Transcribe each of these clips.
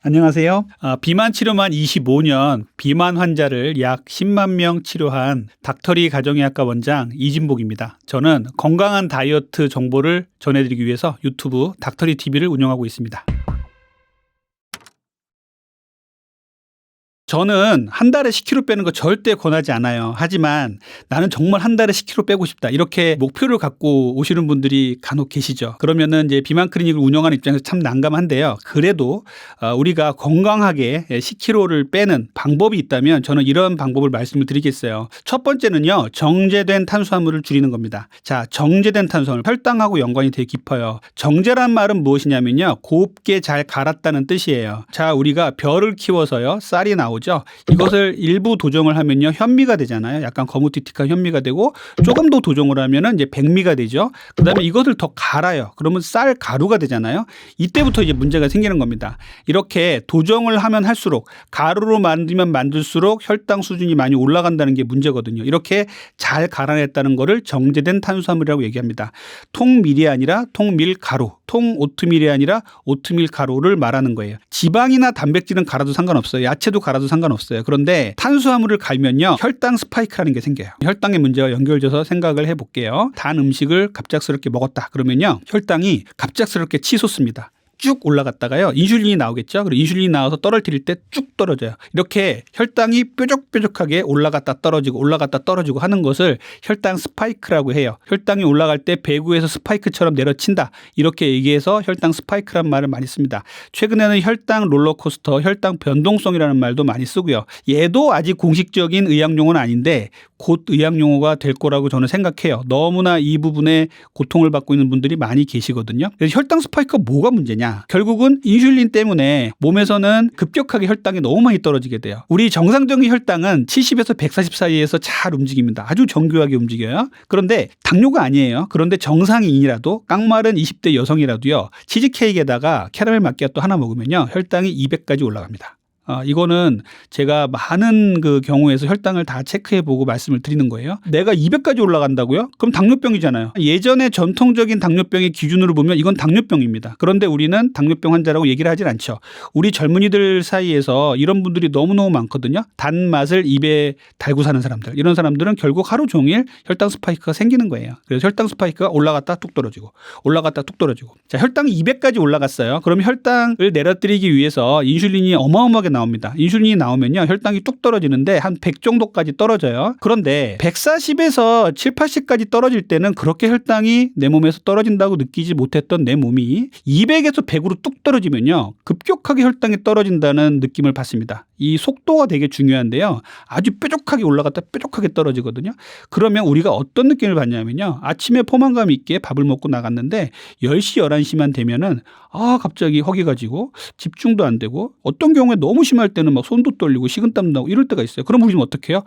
안녕하세요. 비만 치료만 25년, 비만 환자를 약 10만 명 치료한 닥터리 가정의학과 원장 이진복입니다. 저는 건강한 다이어트 정보를 전해드리기 위해서 유튜브 닥터리 TV를 운영하고 있습니다. 저는 한 달에 10kg 빼는 거 절대 권하지 않아요. 하지만 나는 정말 한 달에 10kg 빼고 싶다. 이렇게 목표를 갖고 오시는 분들이 간혹 계시죠. 그러면은 이제 비만 클리닉을 운영하는 입장에서 참 난감한데요. 그래도 우리가 건강하게 10kg를 빼는 방법이 있다면 저는 이런 방법을 말씀을 드리겠어요. 첫 번째는요. 정제된 탄수화물을 줄이는 겁니다. 자, 정제된 탄수화물. 혈당하고 연관이 되게 깊어요. 정제란 말은 무엇이냐면요. 곱게 잘 갈았다는 뜻이에요. 자, 우리가 벼를 키워서요. 쌀이 나오죠. 이것을 일부 도정을 하면요 현미가 되잖아요. 약간 거무튀틱한 현미가 되고 조금 더 도정을 하면은 이제 백미가 되죠. 그다음에 이것을 더 갈아요. 그러면 쌀 가루가 되잖아요. 이때부터 이제 문제가 생기는 겁니다. 이렇게 도정을 하면 할수록 가루로 만들면 만들수록 혈당 수준이 많이 올라간다는 게 문제거든요. 이렇게 잘 갈아냈다는 거를 정제된 탄수화물이라고 얘기합니다. 통밀이 아니라 통밀가루, 통오트밀이 아니라 오트밀 가루를 말하는 거예요. 지방이나 단백질은 갈아도 상관없어요. 야채도 갈아도 상관없어요. 그런데 탄수화물을 갈면요 혈당 스파이크라는 게 생겨요. 혈당의 문제와 연결져서 생각을 해볼게요. 단 음식을 갑작스럽게 먹었다 그러면요 혈당이 갑작스럽게 치솟습니다. 쭉 올라갔다가요 인슐린이 나오겠죠. 그리고 인슐린이 나와서 떨어뜨릴 때 쭉 떨어져요. 이렇게 혈당이 뾰족뾰족하게 올라갔다 떨어지고 하는 것을 혈당 스파이크라고 해요. 혈당이 올라갈 때 배구에서 스파이크처럼 내려친다 이렇게 얘기해서 혈당 스파이크란 말을 많이 씁니다. 최근에는 혈당 롤러코스터, 혈당 변동성이라는 말도 많이 쓰고요. 얘도 아직 공식적인 의학용어는 아닌데 곧 의학용어가 될 거라고 저는 생각해요. 너무나 이 부분에 고통을 받고 있는 분들이 많이 계시거든요. 그래서 혈당 스파이크가 뭐가 문제냐? 결국은 인슐린 때문에 몸에서는 급격하게 혈당이 너무 많이 떨어지게 돼요. 우리 정상적인 혈당은 70에서 140 사이에서 잘 움직입니다. 아주 정교하게 움직여요. 그런데 당뇨가 아니에요. 그런데 정상인이라도 깡마른 20대 여성이라도요. 치즈케이크에다가 캐러멜 마키아토 하나 먹으면요. 혈당이 200까지 올라갑니다. 이거는 제가 많은 그 경우에서 혈당을 다 체크해보고 말씀을 드리는 거예요. 내가 200까지 올라간다고요? 그럼 당뇨병이잖아요. 예전에 전통적인 당뇨병의 기준으로 보면 이건 당뇨병입니다. 그런데 우리는 당뇨병 환자라고 얘기를 하진 않죠. 우리 젊은이들 사이에서 이런 분들이 너무너무 많거든요. 단맛을 입에 달고 사는 사람들. 이런 사람들은 결국 하루 종일 혈당 스파이크가 생기는 거예요. 그래서 혈당 스파이크가 올라갔다 뚝 떨어지고 올라갔다 뚝 떨어지고. 자, 혈당이 200까지 올라갔어요. 그럼 혈당을 내려뜨리기 위해서 인슐린이 어마어마하게 나옵니다. 인슐린이 나오면요 혈당이 뚝 떨어지는데 한 100 정도까지 떨어져요. 그런데 140에서 7, 80까지 떨어질 때는 그렇게 혈당이 내 몸에서 떨어진다고 느끼지 못했던 내 몸이 200에서 100으로 뚝 떨어지면요 급격하게 혈당이 떨어진다는 느낌을 받습니다. 이 속도가 되게 중요한데요. 아주 뾰족하게 올라갔다 뾰족하게 떨어지거든요. 그러면 우리가 어떤 느낌을 받냐면요. 아침에 포만감 있게 밥을 먹고 나갔는데 10시, 11시만 되면은 갑자기 허기가 지고 집중도 안 되고 어떤 경우에 너무 심할 때는 막 손도 떨리고 식은땀 나고 이럴 때가 있어요. 그럼 우리는 어떻게 해요?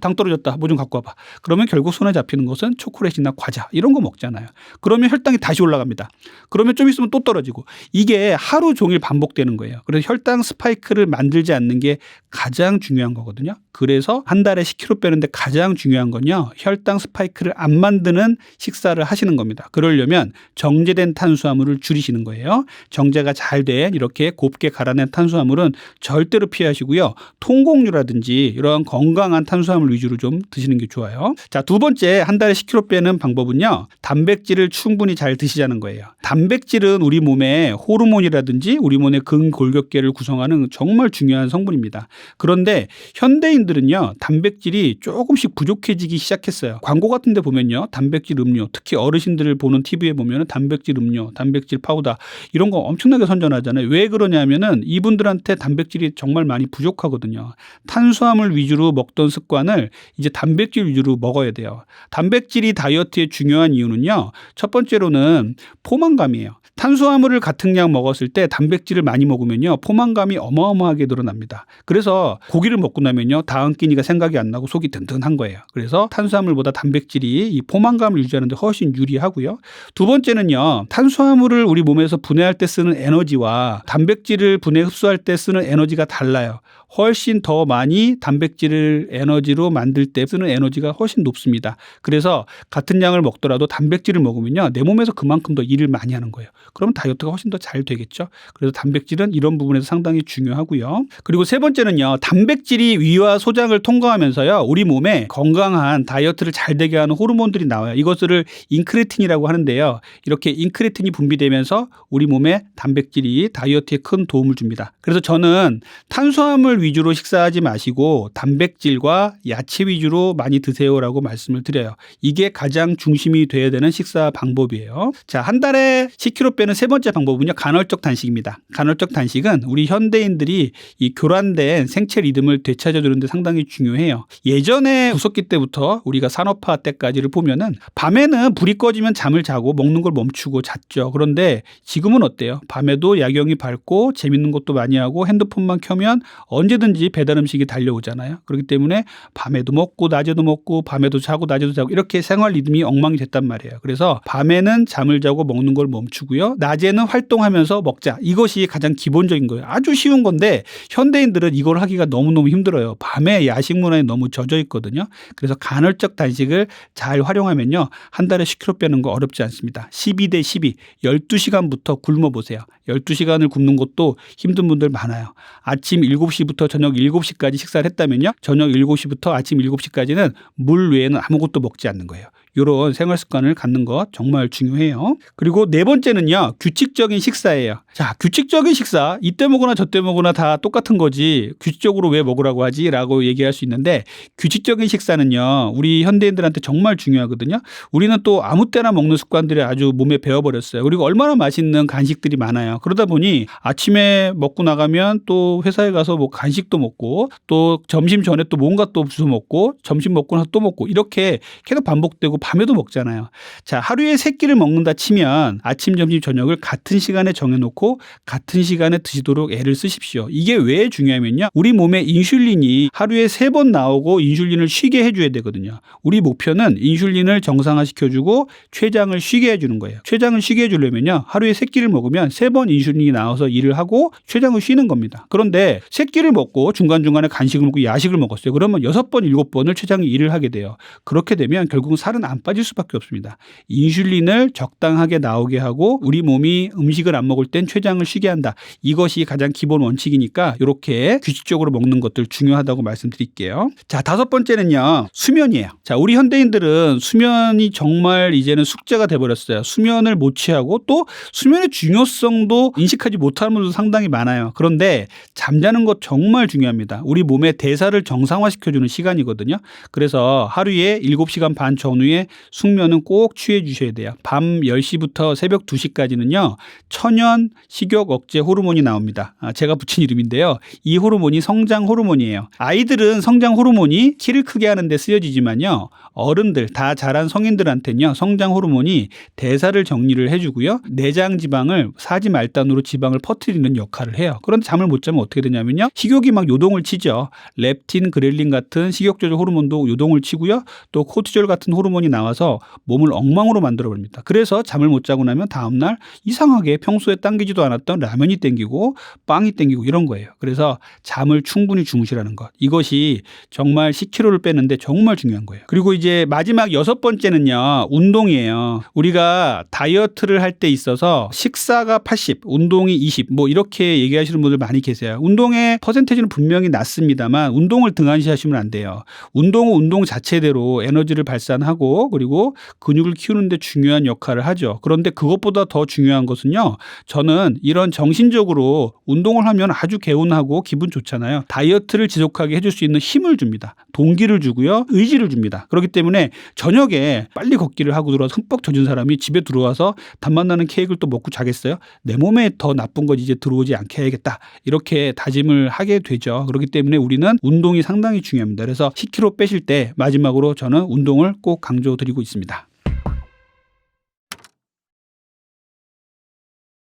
당 떨어졌다. 뭐 좀 갖고 와봐. 그러면 결국 손에 잡히는 것은 초콜릿이나 과자 이런 거 먹잖아요. 그러면 혈당이 다시 올라갑니다. 그러면 좀 있으면 또 떨어지고 이게 하루 종일 반복되는 거예요. 그래서 혈당 스파이크를 만들지 않는 게 가장 중요한 거거든요. 그래서 한 달에 10kg 빼는데 가장 중요한 건요. 혈당 스파이크를 안 만드는 식사를 하시는 겁니다. 그러려면 정제된 탄수화물을 줄이시는 거예요. 정제가 잘 된 이렇게 곱게 갈아낸 탄수화물은 절대로 피하시고요. 통곡류라든지 이런 건강한 탄수화물 위주로 좀 드시는 게 좋아요. 자, 두 번째 한 달에 10kg 빼는 방법은요. 단백질을 충분히 잘 드시자는 거예요. 단백질은 우리 몸의 호르몬이라든지 우리 몸의 근골격계를 구성하는 정말 중요한 성분입니다. 그런데 현대인들은요. 단백질이 조금씩 부족해지기 시작했어요. 광고 같은 데 보면요. 단백질 음료, 특히 어르신들을 보는 TV에 보면 단백질 음료, 단백질 파우더 이런 거 엄청나게 선전하잖아요. 왜 그러냐면은 이분들한테 단백질이 정말 많이 부족하거든요. 탄수화물 위주로 먹던 습관을 이제 단백질 위주로 먹어야 돼요. 단백질이 다이어트에 중요한 이유는요. 첫 번째로는 포만감이에요. 탄수화물을 같은 양 먹었을 때 단백질을 많이 먹으면요. 포만감이 어마어마하게 늘어납니다. 그래서 그래서 고기를 먹고 나면요, 다음 끼니가 생각이 안 나고 속이 든든한 거예요. 그래서 탄수화물보다 단백질이 이 포만감을 유지하는 데 훨씬 유리하고요. 두 번째는요, 탄수화물을 우리 몸에서 분해할 때 쓰는 에너지와 단백질을 분해 흡수할 때 쓰는 에너지가 달라요. 훨씬 더 많이 단백질을 에너지로 만들 때 쓰는 에너지가 훨씬 높습니다. 그래서 같은 양을 먹더라도 단백질을 먹으면요, 내 몸에서 그만큼 더 일을 많이 하는 거예요. 그러면 다이어트가 훨씬 더 잘 되겠죠. 그래서 단백질은 이런 부분에서 상당히 중요하고요. 그리고 세 번째는요, 단백질이 위와 소장을 통과하면서요, 우리 몸에 건강한 다이어트를 잘 되게 하는 호르몬들이 나와요. 이것을 인크레틴이라고 하는데요. 이렇게 인크레틴이 분비되면서 우리 몸에 단백질이 다이어트에 큰 도움을 줍니다. 그래서 저는 탄수화물 위주로 식사하지 마시고 단백질과 야채 위주로 많이 드세요라고 말씀을 드려요. 이게 가장 중심이 돼야 되는 식사 방법이에요. 자, 한 달에 10kg 빼는 세 번째 방법은요, 간헐적 단식입니다. 간헐적 단식은 우리 현대인들이 이 교란된 생체 리듬을 되찾아주는 데 상당히 중요해요. 예전에 구석기 때부터 우리가 산업화 때까지를 보면은 밤에는 불이 꺼지면 잠을 자고 먹는 걸 멈추고 잤죠. 그런데 지금은 어때요? 밤에도 야경이 밝고 재밌는 것도 많이 하고 핸드폰만 켜면 언제든지 배달 음식이 달려오잖아요. 그렇기 때문에 밤에도 먹고 낮에도 먹고 밤에도 자고 낮에도 자고 이렇게 생활 리듬이 엉망이 됐단 말이에요. 그래서 밤에는 잠을 자고 먹는 걸 멈추고요, 낮에는 활동하면서 먹자. 이것이 가장 기본적인 거예요. 아주 쉬운 건데 현대인들은 이걸 하기가 너무너무 힘들어요. 밤에 야식 문화에 너무 젖어 있거든요. 그래서 간헐적 단식을 잘 활용하면요, 한 달에 10kg 빼는 거 어렵지 않습니다. 12대 12, 12시간부터 굶어보세요. 12시간을 굶는 것도 힘든 분들 많아요. 아침 7시부터 저녁 7시까지 식사를 했다면요, 저녁 7시부터 아침 7시까지는 물 외에는 아무것도 먹지 않는 거예요. 이런 생활 습관을 갖는 것 정말 중요해요. 그리고 네 번째는요, 규칙적인 식사예요. 자, 규칙적인 식사, 이때 먹으나 저때 먹으나 다 똑같은 거지 규칙적으로 왜 먹으라고 하지? 라고 얘기할 수 있는데, 규칙적인 식사는요, 우리 현대인들한테 정말 중요하거든요. 우리는 또 아무 때나 먹는 습관들이 아주 몸에 배어버렸어요. 그리고 얼마나 맛있는 간식들이 많아요. 그러다 보니 아침에 먹고 나가면 또 회사에 가서 뭐 간식도 먹고, 또 점심 전에 또 뭔가 또 주워 먹고, 점심 먹고 나서 또 먹고, 이렇게 계속 반복되고 밤에도 먹잖아요. 자, 하루에 3끼를 먹는다 치면 아침, 점심, 저녁을 같은 시간에 정해놓고 같은 시간에 드시도록 애를 쓰십시오. 이게 왜 중요하면요, 우리 몸에 인슐린이 하루에 3번 나오고 인슐린을 쉬게 해줘야 되거든요. 우리 목표는 인슐린을 정상화시켜주고 췌장을 쉬게 해주는 거예요. 췌장을 쉬게 해주려면요, 하루에 3끼를 먹으면 3번 인슐린이 나와서 일을 하고 췌장을 쉬는 겁니다. 그런데 3끼를 먹고 중간중간에 간식을 먹고 야식을 먹었어요. 그러면 6번, 7번을 췌장이 일을 하게 돼요. 그렇게 되면 결국은 살은 안 빠질 수밖에 없습니다. 인슐린을 적당하게 나오게 하고 우리 몸이 음식을 안 먹을 땐 췌장을 쉬게 한다. 이것이 가장 기본 원칙이니까 이렇게 규칙적으로 먹는 것들 중요하다고 말씀드릴게요. 자, 5번째는요, 수면이에요. 자, 우리 현대인들은 수면이 정말 이제는 숙제가 돼버렸어요. 수면을 못 취하고 또 수면의 중요성도 인식하지 못하는 분들도 상당히 많아요. 그런데 잠자는 것 정말 중요합니다. 우리 몸의 대사를 정상화시켜주는 시간이거든요. 그래서 하루에 7시간 반 전후에 숙면은 꼭 취해 주셔야 돼요. 밤 10시부터 새벽 2시까지는요, 천연 식욕 억제 호르몬이 나옵니다. 제가 붙인 이름인데요. 이 호르몬이 성장 호르몬이에요. 아이들은 성장 호르몬이 키를 크게 하는 데 쓰여지지만요, 어른들 다 자란 성인들한테는요, 성장 호르몬이 대사를 정리를 해주고요, 내장 지방을 사지 말단으로 지방을 퍼뜨리는 역할을 해요. 그런데 잠을 못 자면 어떻게 되냐면요, 식욕이 막 요동을 치죠. 렙틴, 그렐린 같은 식욕 조절 호르몬도 요동을 치고요, 또 코티졸 같은 호르몬이 나와서 몸을 엉망으로 만들어 버립니다. 그래서 잠을 못 자고 나면 다음날 이상하게 평소에 당기지도 않았던 라면이 땡기고 빵이 땡기고 이런 거예요. 그래서 잠을 충분히 주무시라는 것, 이것이 정말 10kg를 빼는데 정말 중요한 거예요. 그리고 이제 마지막 6번째는요, 운동이에요. 우리가 다이어트를 할 때 있어서 식사가 80, 운동이 20, 뭐 이렇게 얘기하시는 분들 많이 계세요. 운동의 퍼센테이지는 분명히 낮습니다만 운동을 등한시하시면 안 돼요. 운동은 운동 자체대로 에너지를 발산하고 그리고 근육을 키우는 데 중요한 역할을 하죠. 그런데 그것보다 더 중요한 것은요, 저는 이런 정신적으로 운동을 하면 아주 개운하고 기분 좋잖아요. 다이어트를 지속하게 해줄 수 있는 힘을 줍니다. 동기를 주고요, 의지를 줍니다. 그렇기 때문에 저녁에 빨리 걷기를 하고 들어와서 흠뻑 젖은 사람이 집에 들어와서 단맛 나는 케이크를 또 먹고 자겠어요? 내 몸에 더 나쁜 것 이제 들어오지 않게 해야겠다, 이렇게 다짐을 하게 되죠. 그렇기 때문에 우리는 운동이 상당히 중요합니다. 그래서 10kg 빼실 때 마지막으로 저는 운동을 꼭 강조드리고 있습니다.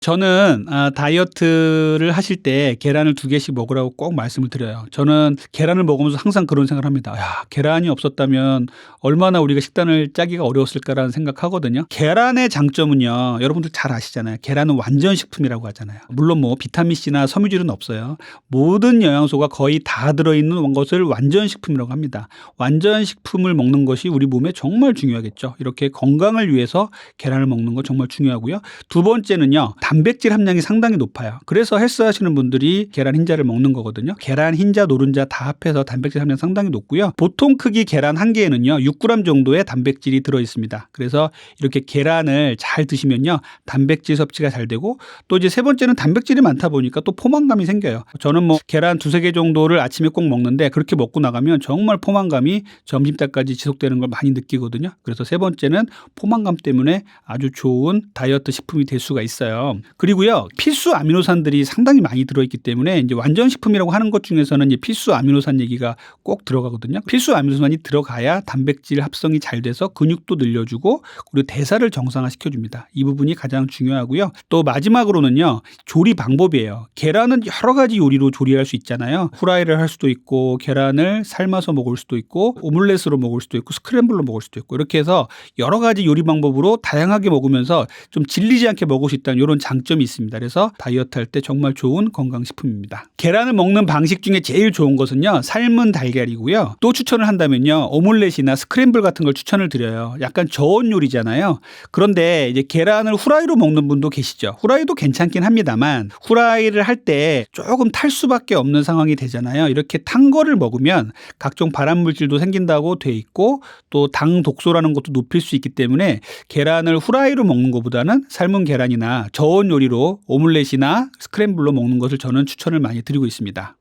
저는 다이어트를 하실 때 계란을 2개씩 먹으라고 꼭 말씀을 드려요. 저는 계란을 먹으면서 항상 그런 생각을 합니다. 야, 계란이 없었다면 얼마나 우리가 식단을 짜기가 어려웠을까라는 생각하거든요. 계란의 장점은요. 여러분들 잘 아시잖아요. 계란은 완전식품이라고 하잖아요. 물론 뭐 비타민C나 섬유질은 없어요. 모든 영양소가 거의 다 들어있는 것을 완전식품이라고 합니다. 완전식품을 먹는 것이 우리 몸에 정말 중요하겠죠. 이렇게 건강을 위해서 계란을 먹는 거 정말 중요하고요. 두 번째는요. 단백질 함량이 상당히 높아요. 그래서 헬스 하시는 분들이 계란 흰자를 먹는 거거든요. 계란 흰자, 노른자 다 합해서 단백질 함량 상당히 높고요. 보통 크기 계란 한 개에는요. 6g 정도의 단백질이 들어 있습니다. 그래서 이렇게 계란을 잘 드시면요. 단백질 섭취가 잘 되고 또 이제 세 번째는 단백질이 많다 보니까 또 포만감이 생겨요. 저는 뭐 계란 2-3개 정도를 아침에 꼭 먹는데 그렇게 먹고 나가면 정말 포만감이 점심때까지 지속되는 걸 많이 느끼거든요. 그래서 세 번째는 포만감 때문에 아주 좋은 다이어트 식품이 될 수가 있어요. 그리고요. 필수 아미노산들이 상당히 많이 들어있기 때문에 이제 완전식품이라고 하는 것 중에서는 이제 필수 아미노산 얘기가 꼭 들어가거든요. 필수 아미노산이 들어가야 단백질 합성이 잘 돼서 근육도 늘려주고 그리고 대사를 정상화시켜줍니다. 이 부분이 가장 중요하고요. 또 마지막으로는요. 조리 방법이에요. 계란은 여러 가지 요리로 조리할 수 있잖아요. 후라이를 할 수도 있고 계란을 삶아서 먹을 수도 있고 오믈렛으로 먹을 수도 있고 스크램블로 먹을 수도 있고 이렇게 해서 여러 가지 요리 방법으로 다양하게 먹으면서 좀 질리지 않게 먹을 수 있다는 이런 장점이 있습니다. 그래서 다이어트 할 때 정말 좋은 건강식품입니다. 계란을 먹는 방식 중에 제일 좋은 것은요. 삶은 달걀이고요. 또 추천을 한다면요. 오믈렛이나 스크램블 같은 걸 추천을 드려요. 약간 저온 요리잖아요. 그런데 이제 계란을 후라이로 먹는 분도 계시죠. 후라이도 괜찮긴 합니다만 후라이를 할 때 조금 탈 수밖에 없는 상황이 되잖아요. 이렇게 탄 거를 먹으면 각종 발암물질도 생긴다고 돼 있고 또 당 독소라는 것도 높일 수 있기 때문에 계란을 후라이로 먹는 것보다는 삶은 계란이나 저온 요리로 오믈렛이나 스크램블로 먹는 것을 저는 추천을 많이 드리고 있습니다.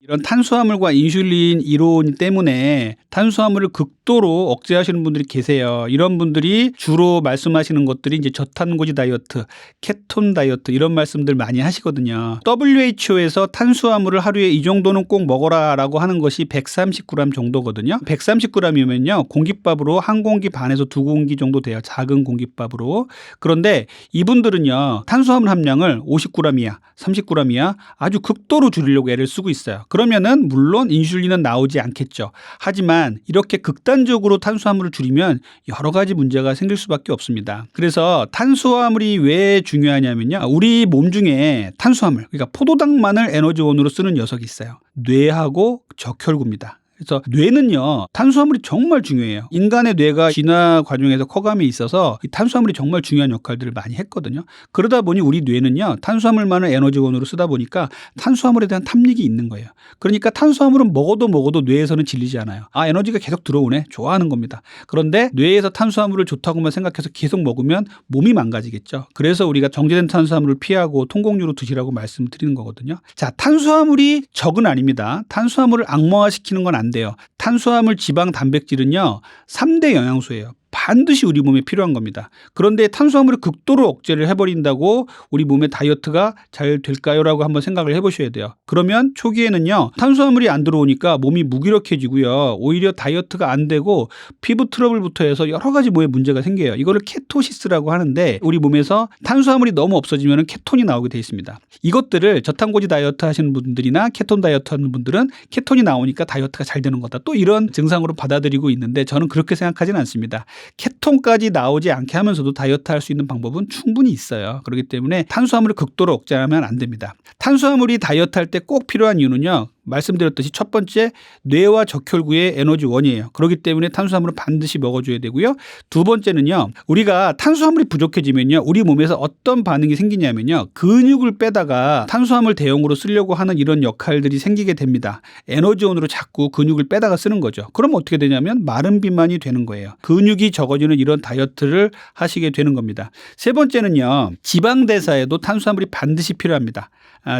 이런 탄수화물과 인슐린 이론 때문에 탄수화물을 극도로 억제하시는 분들이 계세요. 이런 분들이 주로 말씀하시는 것들이 이제 저탄고지 다이어트, 케톤 다이어트 이런 말씀들 많이 하시거든요. WHO에서 탄수화물을 하루에 이 정도는 꼭 먹어라라고 하는 것이 130g 정도거든요. 130g이면요. 공깃밥으로 한 공기 반에서 2공기 정도 돼요. 작은 공깃밥으로. 그런데 이분들은요. 탄수화물 함량을 50g이야, 30g이야 아주 극도로 줄이려고 애를 쓰고 있어요. 그러면은 물론 인슐린은 나오지 않겠죠. 하지만 이렇게 극단적으로 탄수화물을 줄이면 여러 가지 문제가 생길 수밖에 없습니다. 그래서 탄수화물이 왜 중요하냐면요. 우리 몸 중에 탄수화물, 그러니까 포도당만을 에너지원으로 쓰는 녀석이 있어요. 뇌하고 적혈구입니다. 그래서 뇌는요. 탄수화물이 정말 중요해요. 인간의 뇌가 진화 과정에서 커감에 있어서 이 탄수화물이 정말 중요한 역할들을 많이 했거든요. 그러다 보니 우리 뇌는요. 탄수화물만을 에너지원으로 쓰다 보니까 탄수화물에 대한 탐닉이 있는 거예요. 그러니까 탄수화물은 먹어도 뇌에서는 질리지 않아요. 아, 에너지가 계속 들어오네. 좋아하는 겁니다. 그런데 뇌에서 탄수화물을 좋다고만 생각해서 계속 먹으면 몸이 망가지겠죠. 그래서 우리가 정제된 탄수화물을 피하고 통곡류로 드시라고 말씀드리는 거거든요. 자, 탄수화물이 적은 아닙니다. 탄수화물을 악마화시키는 건 안 돼요. 탄수화물, 지방, 단백질은요. 3대 영양소예요. 반드시 우리 몸에 필요한 겁니다. 그런데 탄수화물을 극도로 억제를 해버린다고 우리 몸의 다이어트가 잘 될까요? 라고 한번 생각을 해보셔야 돼요. 그러면 초기에는요. 탄수화물이 안 들어오니까 몸이 무기력해지고요. 오히려 다이어트가 안 되고 피부 트러블부터 해서 여러 가지 몸에 문제가 생겨요. 이거를 케토시스라고 하는데 우리 몸에서 탄수화물이 너무 없어지면 케톤이 나오게 돼 있습니다. 이것들을 저탄고지 다이어트 하시는 분들이나 케톤 다이어트 하는 분들은 케톤이 나오니까 다이어트가 잘 되는 거다. 또 이런 증상으로 받아들이고 있는데 저는 그렇게 생각하지는 않습니다. 케톤까지 나오지 않게 하면서도 다이어트 할 수 있는 방법은 충분히 있어요. 그렇기 때문에 탄수화물을 극도로 억제하면 안 됩니다. 탄수화물이 다이어트 할 때 꼭 필요한 이유는요. 말씀드렸듯이 첫 번째 뇌와 적혈구의 에너지원이에요. 그렇기 때문에 탄수화물은 반드시 먹어줘야 되고요. 두 번째는요. 우리가 탄수화물이 부족해지면요. 우리 몸에서 어떤 반응이 생기냐면요. 근육을 빼다가 탄수화물 대용으로 쓰려고 하는 이런 역할들이 생기게 됩니다. 에너지원으로 자꾸 근육을 빼다가 쓰는 거죠. 그럼 어떻게 되냐면 마른 비만이 되는 거예요. 근육이 적어지는 이런 다이어트를 하시게 되는 겁니다. 세 번째는요. 지방 대사에도 탄수화물이 반드시 필요합니다.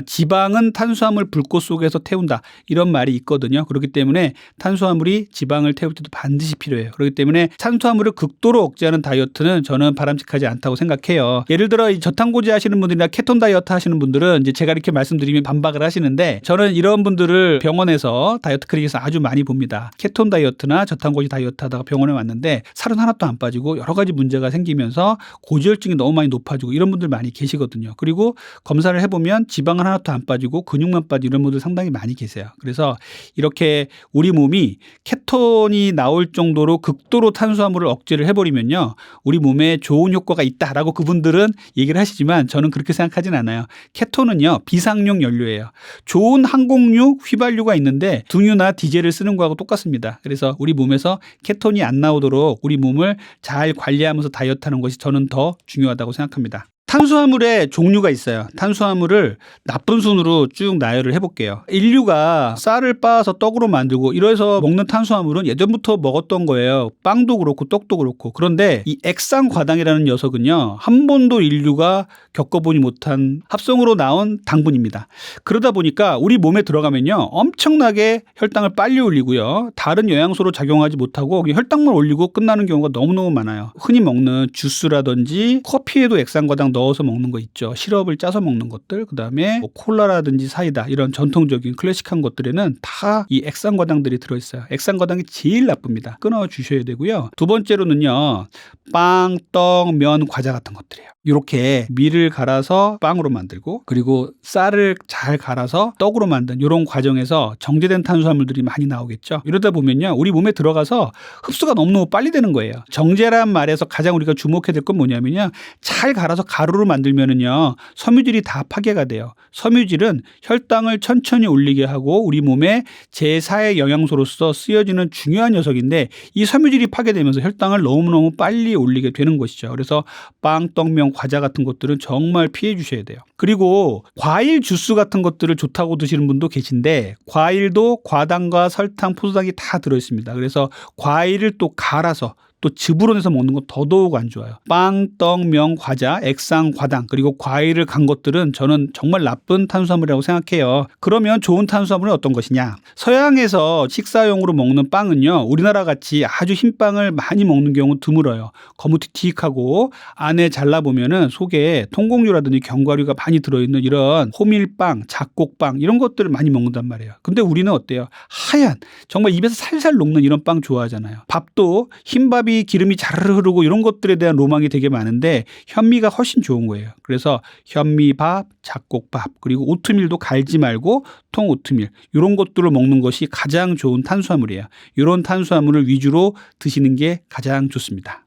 지방은 탄수화물 불꽃 속에서 태운다. 최고다 이런 말이 있거든요. 그렇기 때문에 탄수화물이 지방을 태울 때도 반드시 필요해요. 그렇기 때문에 탄수화물을 극도로 억제하는 다이어트는 저는 바람직하지 않다고 생각해요. 예를 들어 이 저탄고지 하시는 분들이나 케톤 다이어트 하시는 분들은 이제 제가 이렇게 말씀드리면 반박을 하시는데 저는 이런 분들을 병원에서 다이어트 클리닉에서 아주 많이 봅니다. 케톤 다이어트나 저탄고지 다이어트 하다가 병원에 왔는데 살은 하나도 안 빠지고 여러 가지 문제가 생기면서 고지혈증이 너무 많이 높아지고 이런 분들 많이 계시거든요. 그리고 검사를 해보면 지방은 하나도 안 빠지고 근육만 빠지고 이런 분들 상당히 많이 계세요. 그래서 이렇게 우리 몸이 케톤이 나올 정도로 극도로 탄수화물을 억제를 해버리면요. 우리 몸에 좋은 효과가 있다라고 그분들은 얘기를 하시지만 저는 그렇게 생각하진 않아요. 케톤은요. 비상용 연료예요. 좋은 항공유, 휘발유가 있는데 등유나 디젤을 쓰는 거하고 똑같습니다. 그래서 우리 몸에서 케톤이 안 나오도록 우리 몸을 잘 관리하면서 다이어트하는 것이 저는 더 중요하다고 생각합니다. 탄수화물의 종류가 있어요. 탄수화물을 나쁜 순으로 쭉 나열을 해볼게요. 인류가 쌀을 빻아서 떡으로 만들고 이래서 먹는 탄수화물은 예전부터 먹었던 거예요. 빵도 그렇고 떡도 그렇고. 그런데 이 액상과당이라는 녀석은요. 한 번도 인류가 겪어보지 못한 합성으로 나온 당분입니다. 그러다 보니까 우리 몸에 들어가면요. 엄청나게 혈당을 빨리 올리고요. 다른 영양소로 작용하지 못하고 혈당만 올리고 끝나는 경우가 너무너무 많아요. 흔히 먹는 주스라든지 커피에도 액상과당 넣어서 먹는 거 있죠. 시럽을 짜서 먹는 것들, 그다음에 뭐 콜라라든지 사이다 이런 전통적인 클래식한 것들에는 다 이 액상과당들이 들어있어요. 액상과당이 제일 나쁩니다. 끊어 주셔야 되고요. 두 번째로는요. 빵, 떡, 면, 과자 같은 것들이에요. 이렇게 밀을 갈아서 빵으로 만들고 그리고 쌀을 잘 갈아서 떡으로 만든 이런 과정에서 정제된 탄수화물들이 많이 나오겠죠. 이러다 보면요. 우리 몸에 들어가서 흡수가 너무너무 빨리 되는 거예요. 정제란 말에서 가장 우리가 주목해야 될 건 뭐냐면요. 잘 갈아서 가루로 만들면은요. 섬유질이 다 파괴가 돼요. 섬유질은 혈당을 천천히 올리게 하고 우리 몸에 제4의 영양소로서 쓰여지는 중요한 녀석인데 이 섬유질이 파괴되면서 혈당을 너무너무 빨리 올리게 되는 것이죠. 그래서 빵, 떡, 면, 과자 같은 것들은 정말 피해 주셔야 돼요. 그리고 과일 주스 같은 것들을 좋다고 드시는 분도 계신데 과일도 과당과 설탕, 포도당이 다 들어있습니다. 그래서 과일을 또 갈아서 또 즙으로 내서 먹는 건 더더욱 안 좋아요. 빵, 떡, 면, 과자, 액상, 과당 그리고 과일을 간 것들은 저는 정말 나쁜 탄수화물이라고 생각해요. 그러면 좋은 탄수화물은 어떤 것이냐? 서양에서 식사용으로 먹는 빵은요. 우리나라 같이 아주 흰 빵을 많이 먹는 경우 드물어요. 거무튀튀하고 안에 잘라보면은 속에 통곡류라든지 견과류가 많이 들어있는 이런 호밀빵, 잡곡빵 이런 것들을 많이 먹는단 말이에요. 근데 우리는 어때요? 하얀 정말 입에서 살살 녹는 이런 빵 좋아하잖아요. 밥도 흰밥이 기름이 자르르 흐르고 이런 것들에 대한 로망이 되게 많은데 현미가 훨씬 좋은 거예요. 그래서 현미밥, 잡곡밥 그리고 오트밀도 갈지 말고 통오트밀 이런 것들을 먹는 것이 가장 좋은 탄수화물이에요. 이런 탄수화물을 위주로 드시는 게 가장 좋습니다.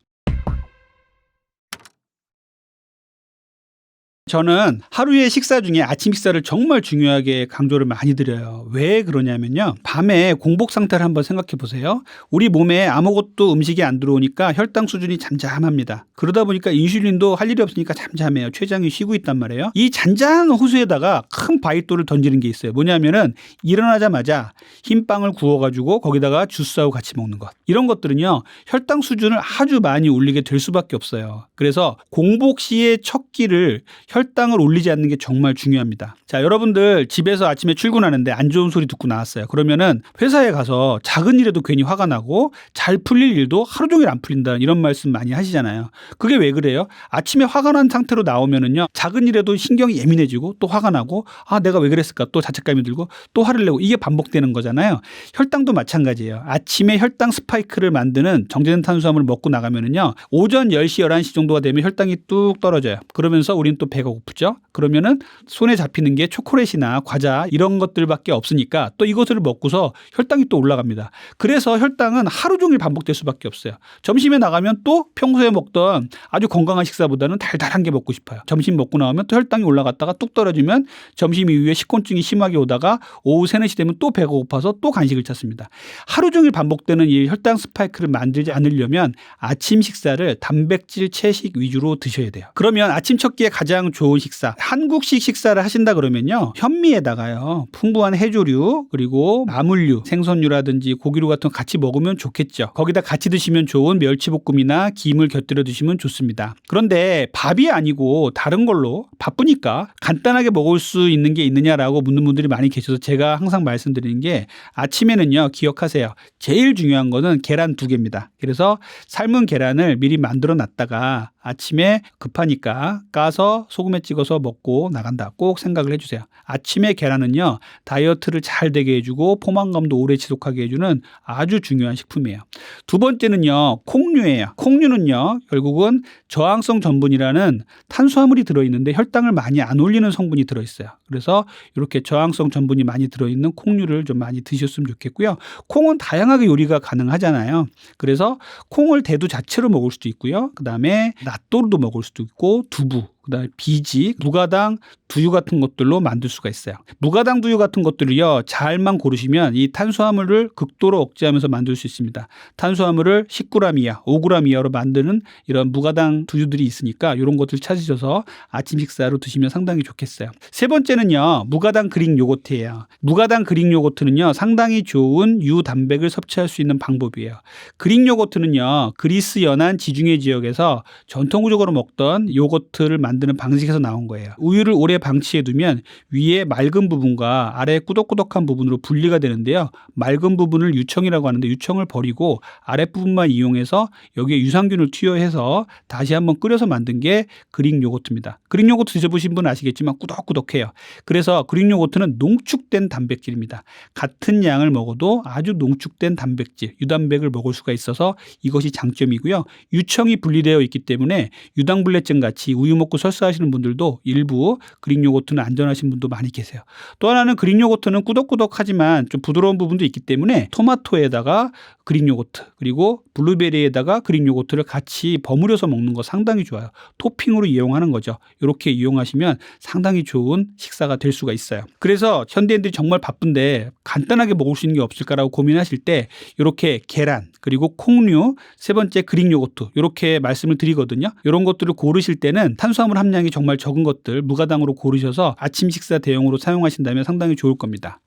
저는 하루의 식사 중에 아침 식사를 정말 중요하게 강조를 많이 드려요. 왜 그러냐면요. 밤에 공복 상태를 한번 생각해 보세요. 우리 몸에 아무것도 음식이 안 들어오니까 혈당 수준이 잠잠합니다. 그러다 보니까 인슐린도 할 일이 없으니까 잠잠해요. 췌장이 쉬고 있단 말이에요. 이 잔잔한 호수에다가 큰 바위돌을 던지는 게 있어요. 뭐냐면은 일어나자마자 흰빵을 구워가지고 거기다가 주스하고 같이 먹는 것. 이런 것들은요. 혈당 수준을 아주 많이 올리게 될 수밖에 없어요. 그래서 공복 시의 첫 끼를 혈당을 올리지 않는 게 정말 중요합니다. 자, 여러분들 집에서 아침에 출근하는데 안 좋은 소리 듣고 나왔어요. 그러면은 회사에 가서 작은 일에도 괜히 화가 나고 잘 풀릴 일도 하루 종일 안 풀린다는 이런 말씀 많이 하시잖아요. 그게 왜 그래요? 아침에 화가 난 상태로 나오면은요. 작은 일에도 신경이 예민해지고 또 화가 나고 아, 내가 왜 그랬을까? 또 자책감이 들고 또 화를 내고 이게 반복되는 거잖아요. 혈당도 마찬가지예요. 아침에 혈당 스파이크를 만드는 정제된 탄수화물을 먹고 나가면은요. 오전 10시, 11시 정도가 되면 혈당이 뚝 떨어져요. 그러면서 우리는 또 배가 고프죠. 그러면은 손에 잡히는 게 초콜릿이나 과자 이런 것들밖에 없으니까 또 이것을 먹고서 혈당이 또 올라갑니다. 그래서 혈당은 하루 종일 반복될 수밖에 없어요. 점심에 나가면 또 평소에 먹던 아주 건강한 식사보다는 달달한 게 먹고 싶어요. 점심 먹고 나오면 또 혈당이 올라갔다가 뚝 떨어지면 점심 이후에 식곤증이 심하게 오다가 오후 3, 4시 되면 또 배가 고파서 또 간식을 찾습니다. 하루 종일 반복되는 이 혈당 스파이크를 만들지 않으려면 아침 식사를 단백질 채식 위주로 드셔야 돼요. 그러면 아침 첫 끼에 가장 좋은 식사. 한국식 식사를 하신다 그러면요. 현미에다가요. 풍부한 해조류 그리고 나물류, 생선류라든지 고기류 같은 거 같이 먹으면 좋겠죠. 거기다 같이 드시면 좋은 멸치볶음이나 김을 곁들여 드시면 좋습니다. 그런데 밥이 아니고 다른 걸로 바쁘니까 간단하게 먹을 수 있는 게 있느냐라고 묻는 분들이 많이 계셔서 제가 항상 말씀드리는 게 아침에는요. 기억하세요. 제일 중요한 거는 계란 2개입니다. 그래서 삶은 계란을 미리 만들어 놨다가 아침에 급하니까 까서 소금에 찍어서 먹고 나간다. 꼭 생각을 해주세요. 아침에 계란은요. 다이어트를 잘 되게 해주고 포만감도 오래 지속하게 해주는 아주 중요한 식품이에요. 두 번째는요. 콩류예요. 콩류는요. 결국은 저항성 전분이라는 탄수화물이 들어있는데 혈당을 많이 안 올리는 성분이 들어있어요. 그래서 이렇게 저항성 전분이 많이 들어있는 콩류를 좀 많이 드셨으면 좋겠고요. 콩은 다양하게 요리가 가능하잖아요. 그래서 콩을 대두 자체로 먹을 수도 있고요. 그다음에 낫또로도 먹을 수도 있고 두부, 그다음에 비지, 무가당, 두유 같은 것들로 만들 수가 있어요. 무가당 두유 같은 것들을요. 잘만 고르시면 이 탄수화물을 극도로 억제하면서 만들 수 있습니다. 탄수화물을 10g 이하, 5g 이하로 만드는 이런 무가당 두유들이 있으니까 이런 것들 찾으셔서 아침 식사로 드시면 상당히 좋겠어요. 세 번째는요. 무가당 그릭 요거트예요. 무가당 그릭 요거트는요. 상당히 좋은 유단백을 섭취할 수 있는 방법이에요. 그릭 요거트는요. 그리스 연안 지중해 지역에서 전통적으로 먹던 요거트를 만드는 방식에서 나온 거예요. 우유를 오래 방치해 두면 위에 맑은 부분과 아래 꾸덕꾸덕한 부분으로 분리가 되는데요. 맑은 부분을 유청이라고 하는데 유청을 버리고 아랫부분만 이용해서 여기에 유산균을 투여해서 다시 한번 끓여서 만든 게 그릭 요거트입니다. 그릭 요거트 드셔보신 분은 아시겠지만 꾸덕꾸덕해요. 그래서 그릭 요거트는 농축된 단백질입니다. 같은 양을 먹어도 아주 농축된 단백질, 유단백을 먹을 수가 있어서 이것이 장점이고요. 유청이 분리되어 있기 때문에 유당불내증 같이 우유 먹고 설사하시는 분들도 일부 그릭 요거트는 안전하신 분도 많이 계세요. 또 하나는 그릭 요거트는 꾸덕꾸덕하지만 좀 부드러운 부분도 있기 때문에 토마토에다가 그릭 요거트 그리고 블루베리에다가 그릭 요거트를 같이 버무려서 먹는 거 상당히 좋아요. 토핑으로 이용하는 거죠. 이렇게 이용하시면 상당히 좋은 식사가 될 수가 있어요. 그래서 현대인들이 정말 바쁜데 간단하게 먹을 수 있는 게 없을까라고 고민하실 때 이렇게 계란 그리고 콩류, 세 번째 그릭 요거트 이렇게 말씀을 드리거든요. 이런 것들을 고르실 때는 탄수화물 함량이 정말 적은 것들 무가당으로 고르셔서 아침 식사 대용으로 사용하신다면 상당히 좋을 겁니다.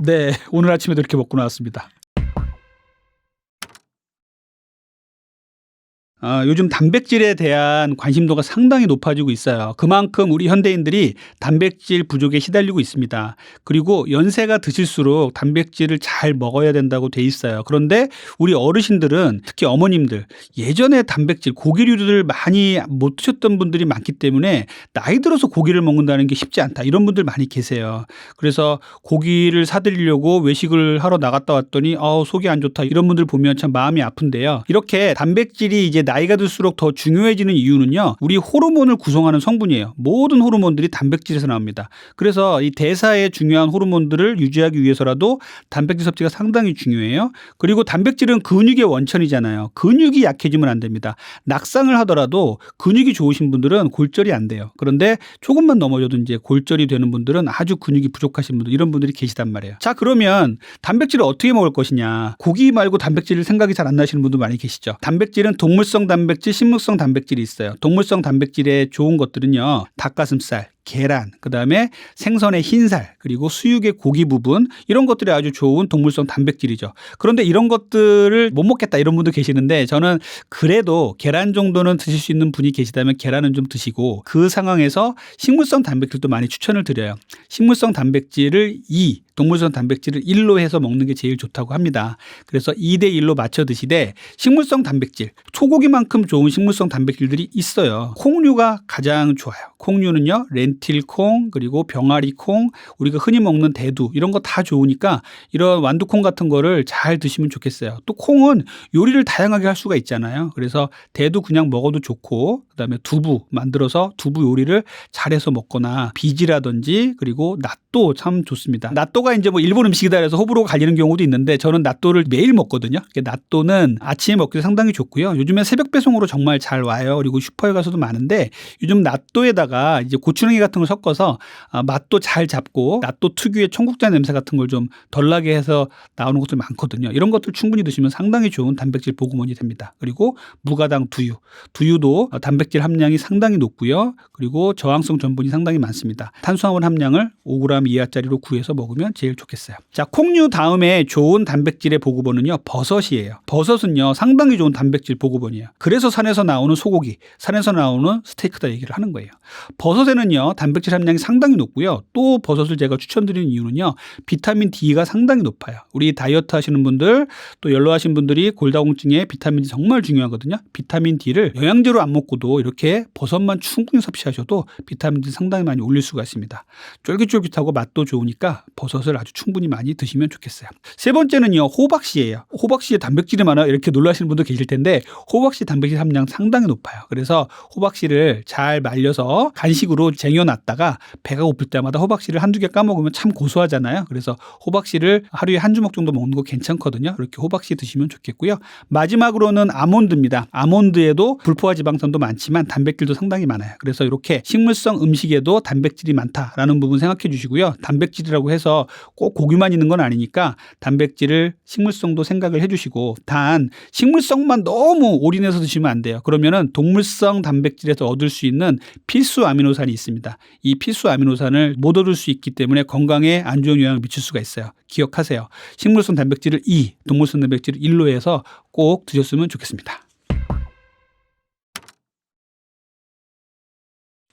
네, 오늘 아침에도 이렇게 먹고 나왔습니다. 요즘 단백질에 대한 관심도가 상당히 높아지고 있어요. 그만큼 우리 현대인들이 단백질 부족에 시달리고 있습니다. 그리고 연세가 드실수록 단백질을 잘 먹어야 된다고 돼 있어요. 그런데 우리 어르신들은 특히 어머님들 예전에 단백질 고기류를 많이 못 드셨던 분들이 많기 때문에 나이 들어서 고기를 먹는다는 게 쉽지 않다. 이런 분들 많이 계세요. 그래서 고기를 사드리려고 외식을 하러 나갔다 왔더니 속이 안 좋다. 이런 분들 보면 참 마음이 아픈데요. 이렇게 단백질이 이제 나이가 들수록 더 중요해지는 이유는요. 우리 호르몬을 구성하는 성분이에요. 모든 호르몬들이 단백질에서 나옵니다. 그래서 이 대사에 중요한 호르몬들을 유지하기 위해서라도 단백질 섭취가 상당히 중요해요. 그리고 단백질은 근육의 원천이잖아요. 근육이 약해지면 안 됩니다. 낙상을 하더라도 근육이 좋으신 분들은 골절이 안 돼요. 그런데 조금만 넘어져도 이제 골절이 되는 분들은 아주 근육이 부족하신 분들 이런 분들이 계시단 말이에요. 자, 그러면 단백질을 어떻게 먹을 것이냐. 고기 말고 단백질을 생각이 잘 안 나시는 분도 많이 계시죠. 단백질은 동물성 단백질, 식물성 단백질이 있어요. 동물성 단백질에 좋은 것들은요. 닭가슴살, 계란, 그다음에 생선의 흰살, 그리고 수육의 고기 부분 이런 것들이 아주 좋은 동물성 단백질이죠. 그런데 이런 것들을 못 먹겠다 이런 분도 계시는데 저는 그래도 계란 정도는 드실 수 있는 분이 계시다면 계란은 좀 드시고 그 상황에서 식물성 단백질도 많이 추천을 드려요. 식물성 단백질을 2, 동물성 단백질을 1로 해서 먹는 게 제일 좋다고 합니다. 그래서 2대 1로 맞춰 드시되 식물성 단백질, 소고기만큼 좋은 식물성 단백질들이 있어요. 콩류가 가장 좋아요. 콩류는요. 렌틸콩 그리고 병아리콩 우리가 흔히 먹는 대두 이런 거 다 좋으니까 이런 완두콩 같은 거를 잘 드시면 좋겠어요. 또 콩은 요리를 다양하게 할 수가 있잖아요. 그래서 대두 그냥 먹어도 좋고 그다음에 두부 만들어서 두부 요리를 잘해서 먹거나 비지라든지 그리고 낫또 낫또 참 좋습니다. 낫또가 이제 뭐 일본 음식이다 해서 호불호가 갈리는 경우도 있는데 저는 낫또를 매일 먹거든요. 낫또는 아침에 먹기도 상당히 좋고요. 요즘에 새벽 배송으로 정말 잘 와요. 그리고 슈퍼에 가서도 많은데 요즘 낫또에다가 이제 고추냉이 같은 걸 섞어서 맛도 잘 잡고 낫또 특유의 청국장 냄새 같은 걸 좀 덜 나게 해서 나오는 것들 많거든요. 이런 것들 충분히 드시면 상당히 좋은 단백질 보급원이 됩니다. 그리고 무가당 두유. 두유도 단백질 함량이 상당히 높고요. 그리고 저항성 전분이 상당히 많습니다. 탄수화물 함량을 5g 이하짜리로 구해서 먹으면 제일 좋겠어요. 자, 콩류 다음에 좋은 단백질의 보급원은요. 버섯이에요. 버섯은요. 상당히 좋은 단백질 보급원이에요. 그래서 산에서 나오는 소고기, 산에서 나오는 스테이크다 얘기를 하는 거예요. 버섯에는요. 단백질 함량이 상당히 높고요. 또 버섯을 제가 추천드리는 이유는요. 비타민 D가 상당히 높아요. 우리 다이어트 하시는 분들 또 연로하신 분들이 골다공증에 비타민 D 정말 중요하거든요. 비타민 D를 영양제로 안 먹고도 이렇게 버섯만 충분히 섭취하셔도 비타민 D 상당히 많이 올릴 수가 있습니다. 쫄깃쫄깃하고 맛도 좋으니까 버섯을 아주 충분히 많이 드시면 좋겠어요. 세 번째는요. 호박씨예요. 호박씨에 단백질이 많아 이렇게 놀라시는 분도 계실 텐데 호박씨 단백질 함량 상당히 높아요. 그래서 호박씨를 잘 말려서 간식으로 쟁여놨다가 배가 고플 때마다 호박씨를 한두 개 까먹으면 참 고소하잖아요. 그래서 호박씨를 하루에 한 주먹 정도 먹는 거 괜찮거든요. 이렇게 호박씨 드시면 좋겠고요. 마지막으로는 아몬드입니다. 아몬드에도 불포화 지방산도 많지만 단백질도 상당히 많아요. 그래서 이렇게 식물성 음식에도 단백질이 많다라는 부분 생각해 주시고요. 단백질이라고 해서 꼭 고기만 있는 건 아니니까 단백질을 식물성도 생각을 해 주시고 단 식물성만 너무 올인해서 드시면 안 돼요. 그러면은 동물성 단백질에서 얻을 수 있는 필수 아미노산이 있습니다. 이 필수 아미노산을 못 얻을 수 있기 때문에 건강에 안 좋은 영향을 미칠 수가 있어요. 기억하세요. 식물성 단백질을 2, 동물성 단백질을 1로 해서 꼭 드셨으면 좋겠습니다.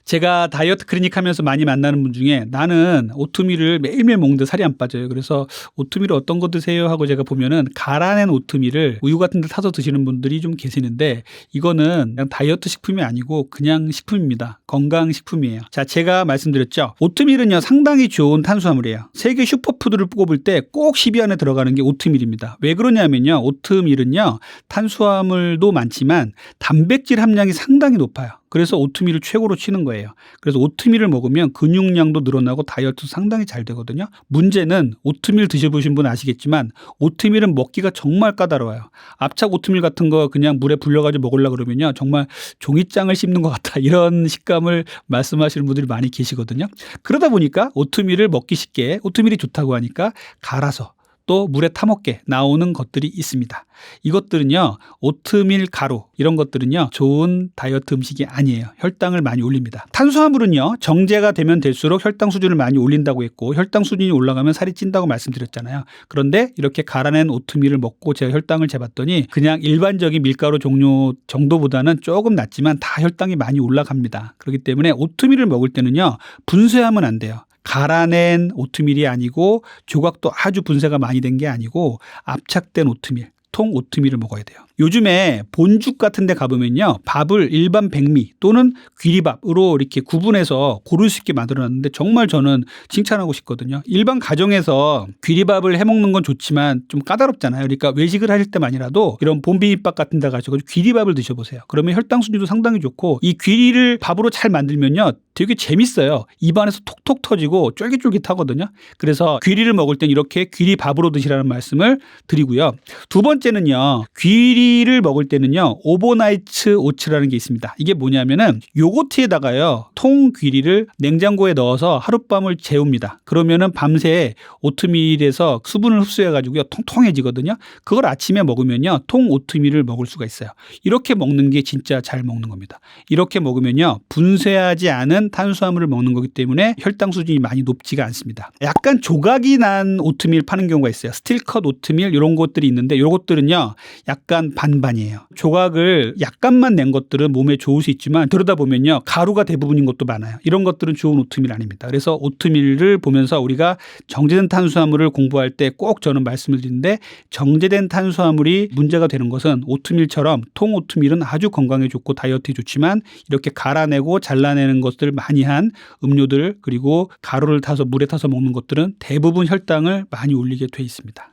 제가 다이어트 클리닉 하면서 많이 만나는 분 중에 나는 오트밀을 매일매일 먹는데 살이 안 빠져요. 그래서 오트밀을 어떤 거 드세요? 하고 제가 보면은 갈아낸 오트밀을 우유 같은 데 타서 드시는 분들이 좀 계시는데 이거는 그냥 다이어트 식품이 아니고 그냥 식품입니다. 건강식품이에요. 자, 제가 말씀드렸죠. 오트밀은요 상당히 좋은 탄수화물이에요. 세계 슈퍼푸드를 꼽을 때 꼭 10위 안에 들어가는 게 오트밀입니다. 왜 그러냐면요. 오트밀은요 탄수화물도 많지만 단백질 함량이 상당히 높아요. 그래서 오트밀을 최고로 치는 거예요. 그래서 오트밀을 먹으면 근육량도 늘어나고 다이어트도 상당히 잘 되거든요. 문제는 오트밀 드셔보신 분 아시겠지만 오트밀은 먹기가 정말 까다로워요. 압착 오트밀 같은 거 그냥 물에 불려가지고 먹으려고 그러면요. 정말 종이장을 씹는 것 같다. 이런 식감을 말씀하시는 분들이 많이 계시거든요. 그러다 보니까 오트밀을 먹기 쉽게 오트밀이 좋다고 하니까 갈아서 또 물에 타먹게 나오는 것들이 있습니다. 이것들은요. 오트밀 가루 이런 것들은요. 좋은 다이어트 음식이 아니에요. 혈당을 많이 올립니다. 탄수화물은요. 정제가 되면 될수록 혈당 수준을 많이 올린다고 했고 혈당 수준이 올라가면 살이 찐다고 말씀드렸잖아요. 그런데 이렇게 갈아낸 오트밀을 먹고 제가 혈당을 재봤더니 그냥 일반적인 밀가루 종류 정도보다는 조금 낮지만 다 혈당이 많이 올라갑니다. 그렇기 때문에 오트밀을 먹을 때는요. 분쇄하면 안 돼요. 갈아낸 오트밀이 아니고 조각도 아주 분쇄가 많이 된 게 아니고 압착된 오트밀, 통 오트밀을 먹어야 돼요. 요즘에 본죽 같은 데 가보면요. 밥을 일반 백미 또는 귀리밥으로 이렇게 구분해서 고를 수 있게 만들어놨는데 정말 저는 칭찬하고 싶거든요. 일반 가정에서 귀리밥을 해먹는 건 좋지만 좀 까다롭잖아요. 그러니까 외식을 하실 때만이라도 이런 본비빔밥 같은 데 가지고 귀리밥을 드셔보세요. 그러면 혈당 수준도 상당히 좋고 이 귀리를 밥으로 잘 만들면요. 되게 재밌어요. 입안에서 톡톡 터지고 쫄깃쫄깃하거든요. 그래서 귀리를 먹을 땐 이렇게 귀리밥으로 드시라는 말씀을 드리고요. 두 번째는요. 귀리를 먹을 때는요. 오버나이트 오츠라는 게 있습니다. 이게 뭐냐면은 요거트에다가요. 통 귀리를 냉장고에 넣어서 하룻밤을 재웁니다. 그러면은 밤새 오트밀에서 수분을 흡수해 가지고요. 통통해지거든요. 그걸 아침에 먹으면요. 통 오트밀을 먹을 수가 있어요. 이렇게 먹는 게 진짜 잘 먹는 겁니다. 이렇게 먹으면요. 분쇄하지 않은 탄수화물을 먹는 거기 때문에 혈당 수준이 많이 높지가 않습니다. 약간 조각이 난 오트밀 파는 경우가 있어요. 스틸컷 오트밀 이런 것들이 있는데 이런 것들은요. 약간 반반이에요. 조각을 약간만 낸 것들은 몸에 좋을 수 있지만 그러다 보면요. 가루가 대부분인 것도 많아요. 이런 것들은 좋은 오트밀 아닙니다. 그래서 오트밀을 보면서 우리가 정제된 탄수화물을 공부할 때 꼭 저는 말씀을 드리는데 정제된 탄수화물이 문제가 되는 것은 오트밀처럼 통 오트밀은 아주 건강에 좋고 다이어트에 좋지만 이렇게 갈아내고 잘라내는 것들 많이 한 음료들 그리고 가루를 타서 물에 타서 먹는 것들은 대부분 혈당을 많이 올리게 돼 있습니다.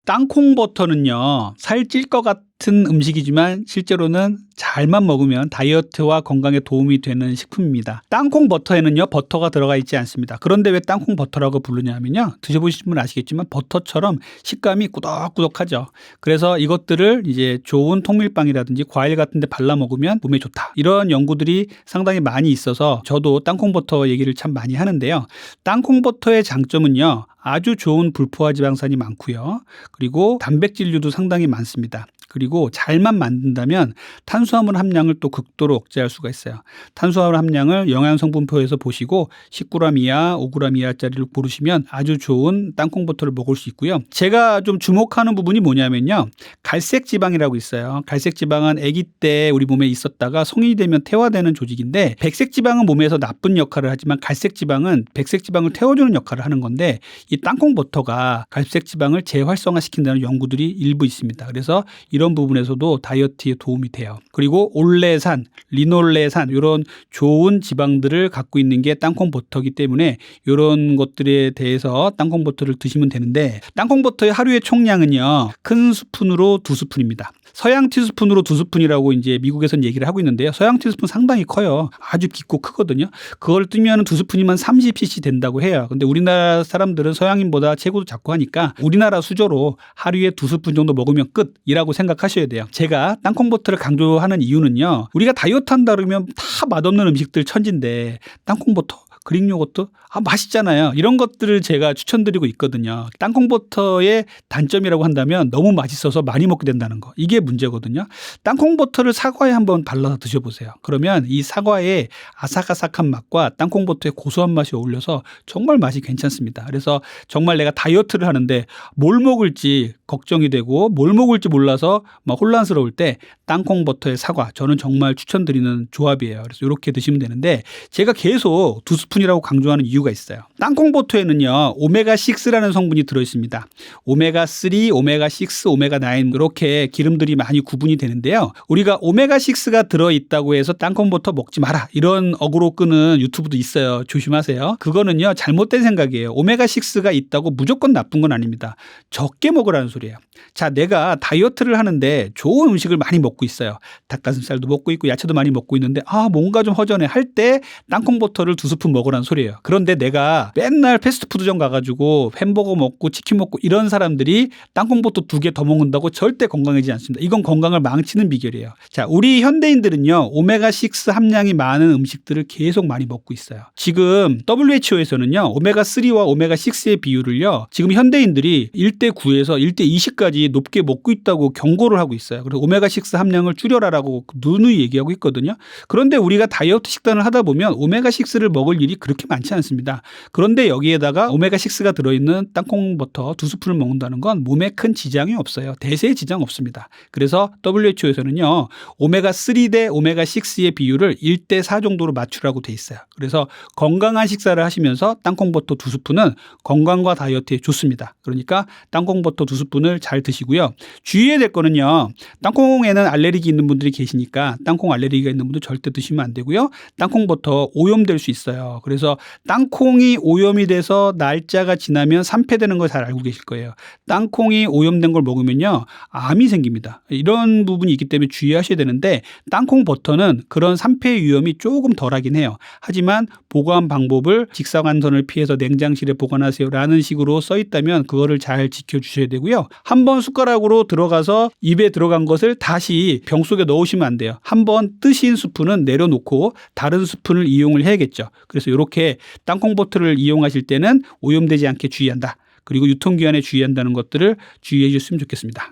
땅콩 버터는요. 살찔 것 같은 같은 음식이지만 실제로는 잘만 먹으면 다이어트와 건강에 도움이 되는 식품입니다. 땅콩 버터에는요, 버터가 들어가 있지 않습니다. 그런데 왜 땅콩 버터라고 부르냐면요, 드셔보신 분은 아시겠지만 버터처럼 식감이 꾸덕꾸덕하죠. 그래서 이것들을 이제 좋은 통밀빵이라든지 과일 같은 데 발라 먹으면 몸에 좋다, 이런 연구들이 상당히 많이 있어서 저도 땅콩 버터 얘기를 참 많이 하는데요. 땅콩 버터의 장점은요, 아주 좋은 불포화 지방산이 많고요. 그리고 단백질류도 상당히 많습니다. 그리고 잘만 만든다면 탄수화물 함량을 또 극도로 억제할 수가 있어요. 탄수화물 함량을 영양성분표에서 보시고 10g 이하, 5g 이하짜리를 고르시면 아주 좋은 땅콩버터를 먹을 수 있고요. 제가 좀 주목하는 부분이 뭐냐면요, 갈색 지방이라고 있어요. 갈색 지방은 아기 때 우리 몸에 있었다가 성인이 되면 퇴화되는 조직인데, 백색 지방은 몸에서 나쁜 역할을 하지만 갈색 지방은 백색 지방을 태워주는 역할을 하는 건데, 이 땅콩버터가 갈색 지방을 재활성화시킨다는 연구들이 일부 있습니다. 그래서 이런 부분에서도 다이어트에 도움이 돼요. 그리고 올레산, 리놀레산, 이런 좋은 지방들을 갖고 있는 게 땅콩버터이기 때문에 이런 것들에 대해서 땅콩버터를 드시면 되는데, 땅콩버터의 하루의 총량은요, 큰 스푼으로 2스푼입니다. 서양 티스푼으로 2스푼이라고 이제 미국에서는 얘기를 하고 있는데요. 서양 티스푼 상당히 커요. 아주 깊고 크거든요. 그걸 뜨면 2스푼이면 30cc 된다고 해요. 근데 우리나라 사람들은 서양인보다 체구도 작고 하니까 우리나라 수저로 하루에 2스푼 정도 먹으면 끝이라고 생각하셔야 돼요. 제가 땅콩버터를 강조하는 이유는요, 우리가 다이어트 한다 그러면 다 맛없는 음식들 천진데 땅콩버터, 그릭 요거트, 맛있잖아요. 이런 것들을 제가 추천드리고 있거든요. 땅콩버터의 단점이라고 한다면 너무 맛있어서 많이 먹게 된다는 거. 이게 문제거든요. 땅콩버터를 사과에 한번 발라서 드셔보세요. 그러면 이 사과의 아삭아삭한 맛과 땅콩버터의 고소한 맛이 어울려서 정말 맛이 괜찮습니다. 그래서 정말 내가 다이어트를 하는데 뭘 먹을지 걱정이 되고 뭘 먹을지 몰라서 막 혼란스러울 때 땅콩버터의 사과, 저는 정말 추천드리는 조합이에요. 그래서 이렇게 드시면 되는데, 제가 계속 2스푼이라고 강조하는 이유가 있어요. 땅콩버터에는요, 오메가6라는 성분이 들어있습니다. 오메가3, 오메가6, 오메가9 이렇게 기름들이 많이 구분이 되는데요. 우리가 오메가6가 들어있다고 해서 땅콩버터 먹지 마라, 이런 어그로 끄는 유튜브도 있어요. 조심하세요. 그거는요, 잘못된 생각이에요. 오메가6가 있다고 무조건 나쁜 건 아닙니다. 적게 먹으라는 소리예요. 자, 내가 다이어트를 하는데 좋은 음식을 많이 먹고 있어요. 닭가슴살도 먹고 있고 야채도 많이 먹고 있는데 뭔가 좀 허전해 할 때 땅콩버터를 2스푼 먹으라는 소리예요. 그런데 내가 맨날 패스트푸드점 가가지고 햄버거 먹고 치킨 먹고 이런 사람들이 땅콩버터 2개 더 먹는다고 절대 건강해지지 않습니다. 이건 건강을 망치는 비결이에요. 자, 우리 현대인들은요, 오메가6 함량이 많은 음식들을 계속 많이 먹고 있어요. 지금 WHO에서는요, 오메가3와 오메가6의 비율을요, 지금 현대인들이 1:9에서 1:20까지 높게 먹고 있다고 경고를 하고 있어요. 그래서 오메가6 함량을 줄여라라고 누누이 얘기하고 있거든요. 그런데 우리가 다이어트 식단을 하다 보면 오메가6를 먹을 일이 그렇게 많지 않습니다. 그런데 여기에다가 오메가6가 들어있는 땅콩버터 2스푼을 먹는다는 건 몸에 큰 지장이 없어요. 대세에 지장 없습니다. 그래서 WHO에서는요, 오메가3 대 오메가6의 비율을 1:4 정도로 맞추라고 돼 있어요. 그래서 건강한 식사를 하시면서 땅콩버터 2스푼은 건강과 다이어트에 좋습니다. 그러니까 땅콩버터 2스푼을 잘 드시고요. 주의해야 될 거는요, 땅콩에는 알레르기 있는 분들이 계시니까 땅콩 알레르기가 있는 분들 절대 드시면 안 되고요. 땅콩버터 오염될 수 있어요. 그래서 땅콩이 오염이 돼서 날짜가 지나면 산패되는 걸 잘 알고 계실 거예요. 땅콩이 오염된 걸 먹으면요, 암이 생깁니다. 이런 부분이 있기 때문에 주의하셔야 되는데, 땅콩버터는 그런 산패 위험이 조금 덜하긴 해요. 하지만 보관 방법을 직사광선을 피해서 냉장실에 보관하세요 라는 식으로 써 있다면 그거를 잘 지켜주셔야 되고요. 한번 숟가락으로 들어가서 입에 들어간 것을 다시 병 속에 넣으시면 안 돼요. 한번 뜨신 스푼은 내려놓고 다른 스푼을 이용을 해야겠죠. 그래서 이렇게 땅콩버터를 이용하실 때는 오염되지 않게 주의한다. 그리고 유통기한에 주의한다는 것들을 주의해 주셨으면 좋겠습니다.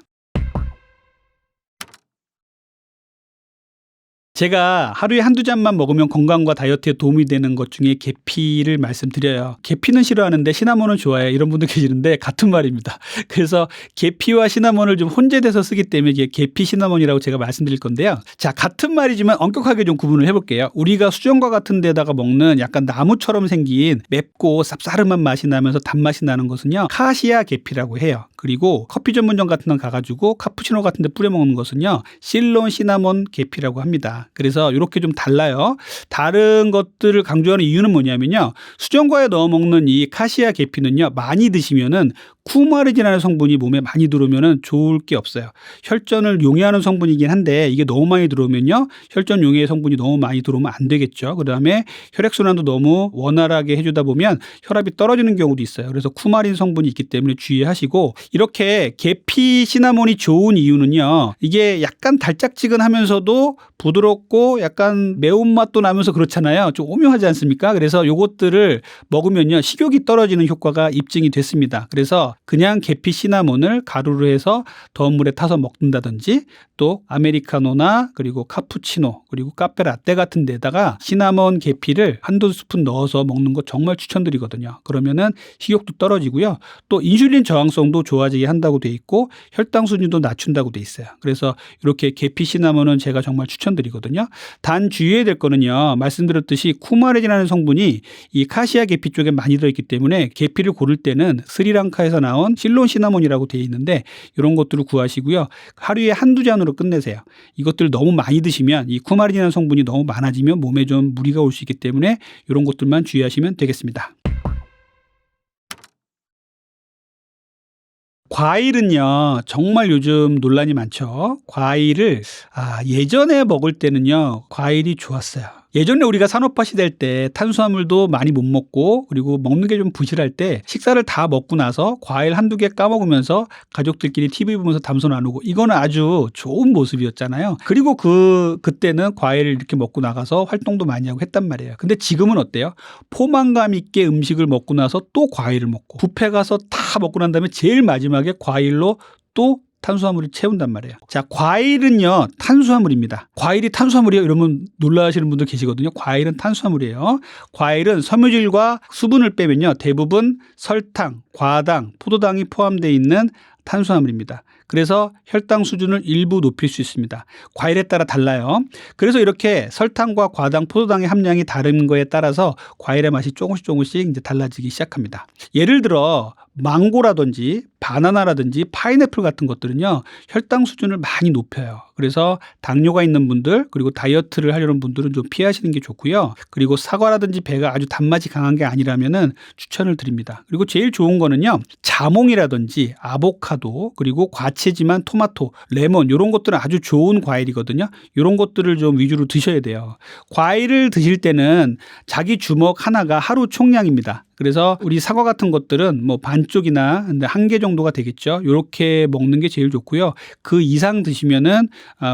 제가 하루에 한두 잔만 먹으면 건강과 다이어트에 도움이 되는 것 중에 계피를 말씀드려요. 계피는 싫어하는데 시나몬은 좋아해요. 이런 분도 계시는데 같은 말입니다. 그래서 계피와 시나몬을 좀 혼재돼서 쓰기 때문에 이게 계피 시나몬이라고 제가 말씀드릴 건데요. 자, 같은 말이지만 엄격하게 좀 구분을 해볼게요. 우리가 수정과 같은 데다가 먹는 약간 나무처럼 생긴 맵고 쌉싸름한 맛이 나면서 단맛이 나는 것은요, 카시아 계피라고 해요. 그리고 커피 전문점 같은 데 가가지고 카푸치노 같은 데 뿌려 먹는 것은요, 실론 시나몬 계피라고 합니다. 그래서 이렇게 좀 달라요. 다른 것들을 강조하는 이유는 뭐냐면요. 수정과에 넣어 먹는 이 카시아 계피는요. 많이 드시면은 쿠마르진이라는 성분이 몸에 많이 들어오면은 좋을 게 없어요. 혈전을 용해하는 성분이긴 한데 이게 너무 많이 들어오면요. 혈전 용해 성분이 너무 많이 들어오면 안 되겠죠. 그다음에 혈액순환도 너무 원활하게 해주다 보면 혈압이 떨어지는 경우도 있어요. 그래서 쿠마린 성분이 있기 때문에 주의하시고 이렇게 계피 시나몬이 좋은 이유는요. 이게 약간 달짝지근하면서도 부드럽고 약간 매운맛도 나면서 그렇잖아요. 좀 오묘하지 않습니까? 그래서 요것들을 먹으면요. 식욕이 떨어지는 효과가 입증이 됐습니다. 그래서 그냥 계피 시나몬을 가루로 해서 더운 물에 타서 먹는다든지 또 아메리카노나 그리고 카푸치노 그리고 카페라떼 같은 데다가 시나몬 계피를 한두 스푼 넣어서 먹는 거 정말 추천드리거든요. 그러면은 식욕도 떨어지고요. 또 인슐린 저항성도 좋아지게 한다고 돼 있고 혈당 순위도 낮춘다고 돼 있어요. 그래서 이렇게 계피 시나몬은 제가 정말 추천드리거든요. 단 주의해야 될 거는요. 말씀드렸듯이 쿠마레진이라는 성분이 이 카시아 계피 쪽에 많이 들어있기 때문에 계피를 고를 때는 스리랑카에서 나온 실론 시나몬이라고 돼 있는데 이런 것들을 구하시고요. 하루에 한두 잔으로 끝내세요. 이것들 너무 많이 드시면 이 쿠마레진이라는 성분이 너무 많아지면 몸에 좀 무리가 올 수 있기 때문에 이런 것들만 주의하시면 되겠습니다. 과일은요, 정말 요즘 논란이 많죠. 과일을, 예전에 먹을 때는요, 과일이 좋았어요. 예전에 우리가 산업화 시대일 때 탄수화물도 많이 못 먹고 그리고 먹는 게 좀 부실할 때 식사를 다 먹고 나서 과일 한두 개 까먹으면서 가족들끼리 TV 보면서 담소 나누고 이거는 아주 좋은 모습이었잖아요. 그리고 그때는 과일을 이렇게 먹고 나가서 활동도 많이 하고 했단 말이에요. 근데 지금은 어때요? 포만감 있게 음식을 먹고 나서 또 과일을 먹고 뷔페 가서 다 먹고 난 다음에 제일 마지막에 과일로 또 탄수화물을 채운단 말이에요. 자, 과일은요, 탄수화물입니다. 과일이 탄수화물이에요? 이러면 놀라시는 분들 계시거든요. 과일은 탄수화물이에요. 과일은 섬유질과 수분을 빼면요, 대부분 설탕, 과당, 포도당이 포함되어 있는 탄수화물입니다. 그래서 혈당 수준을 일부 높일 수 있습니다. 과일에 따라 달라요. 그래서 이렇게 설탕과 과당, 포도당의 함량이 다른 거에 따라서 과일의 맛이 조금씩 이제 달라지기 시작합니다. 예를 들어 망고라든지 바나나라든지 파인애플 같은 것들은요, 혈당 수준을 많이 높여요. 그래서 당뇨가 있는 분들 그리고 다이어트를 하려는 분들은 좀 피하시는 게 좋고요. 그리고 사과라든지 배가 아주 단맛이 강한 게 아니라면은 추천을 드립니다. 그리고 제일 좋은 거는요, 자몽이라든지 아보카도 그리고 과채지만 토마토, 레몬 이런 것들은 아주 좋은 과일이거든요. 이런 것들을 좀 위주로 드셔야 돼요. 과일을 드실 때는 자기 주먹 하나가 하루 총량입니다. 그래서 우리 사과 같은 것들은 뭐 반쪽이나 한 개 정도가 되겠죠. 이렇게 먹는 게 제일 좋고요. 그 이상 드시면은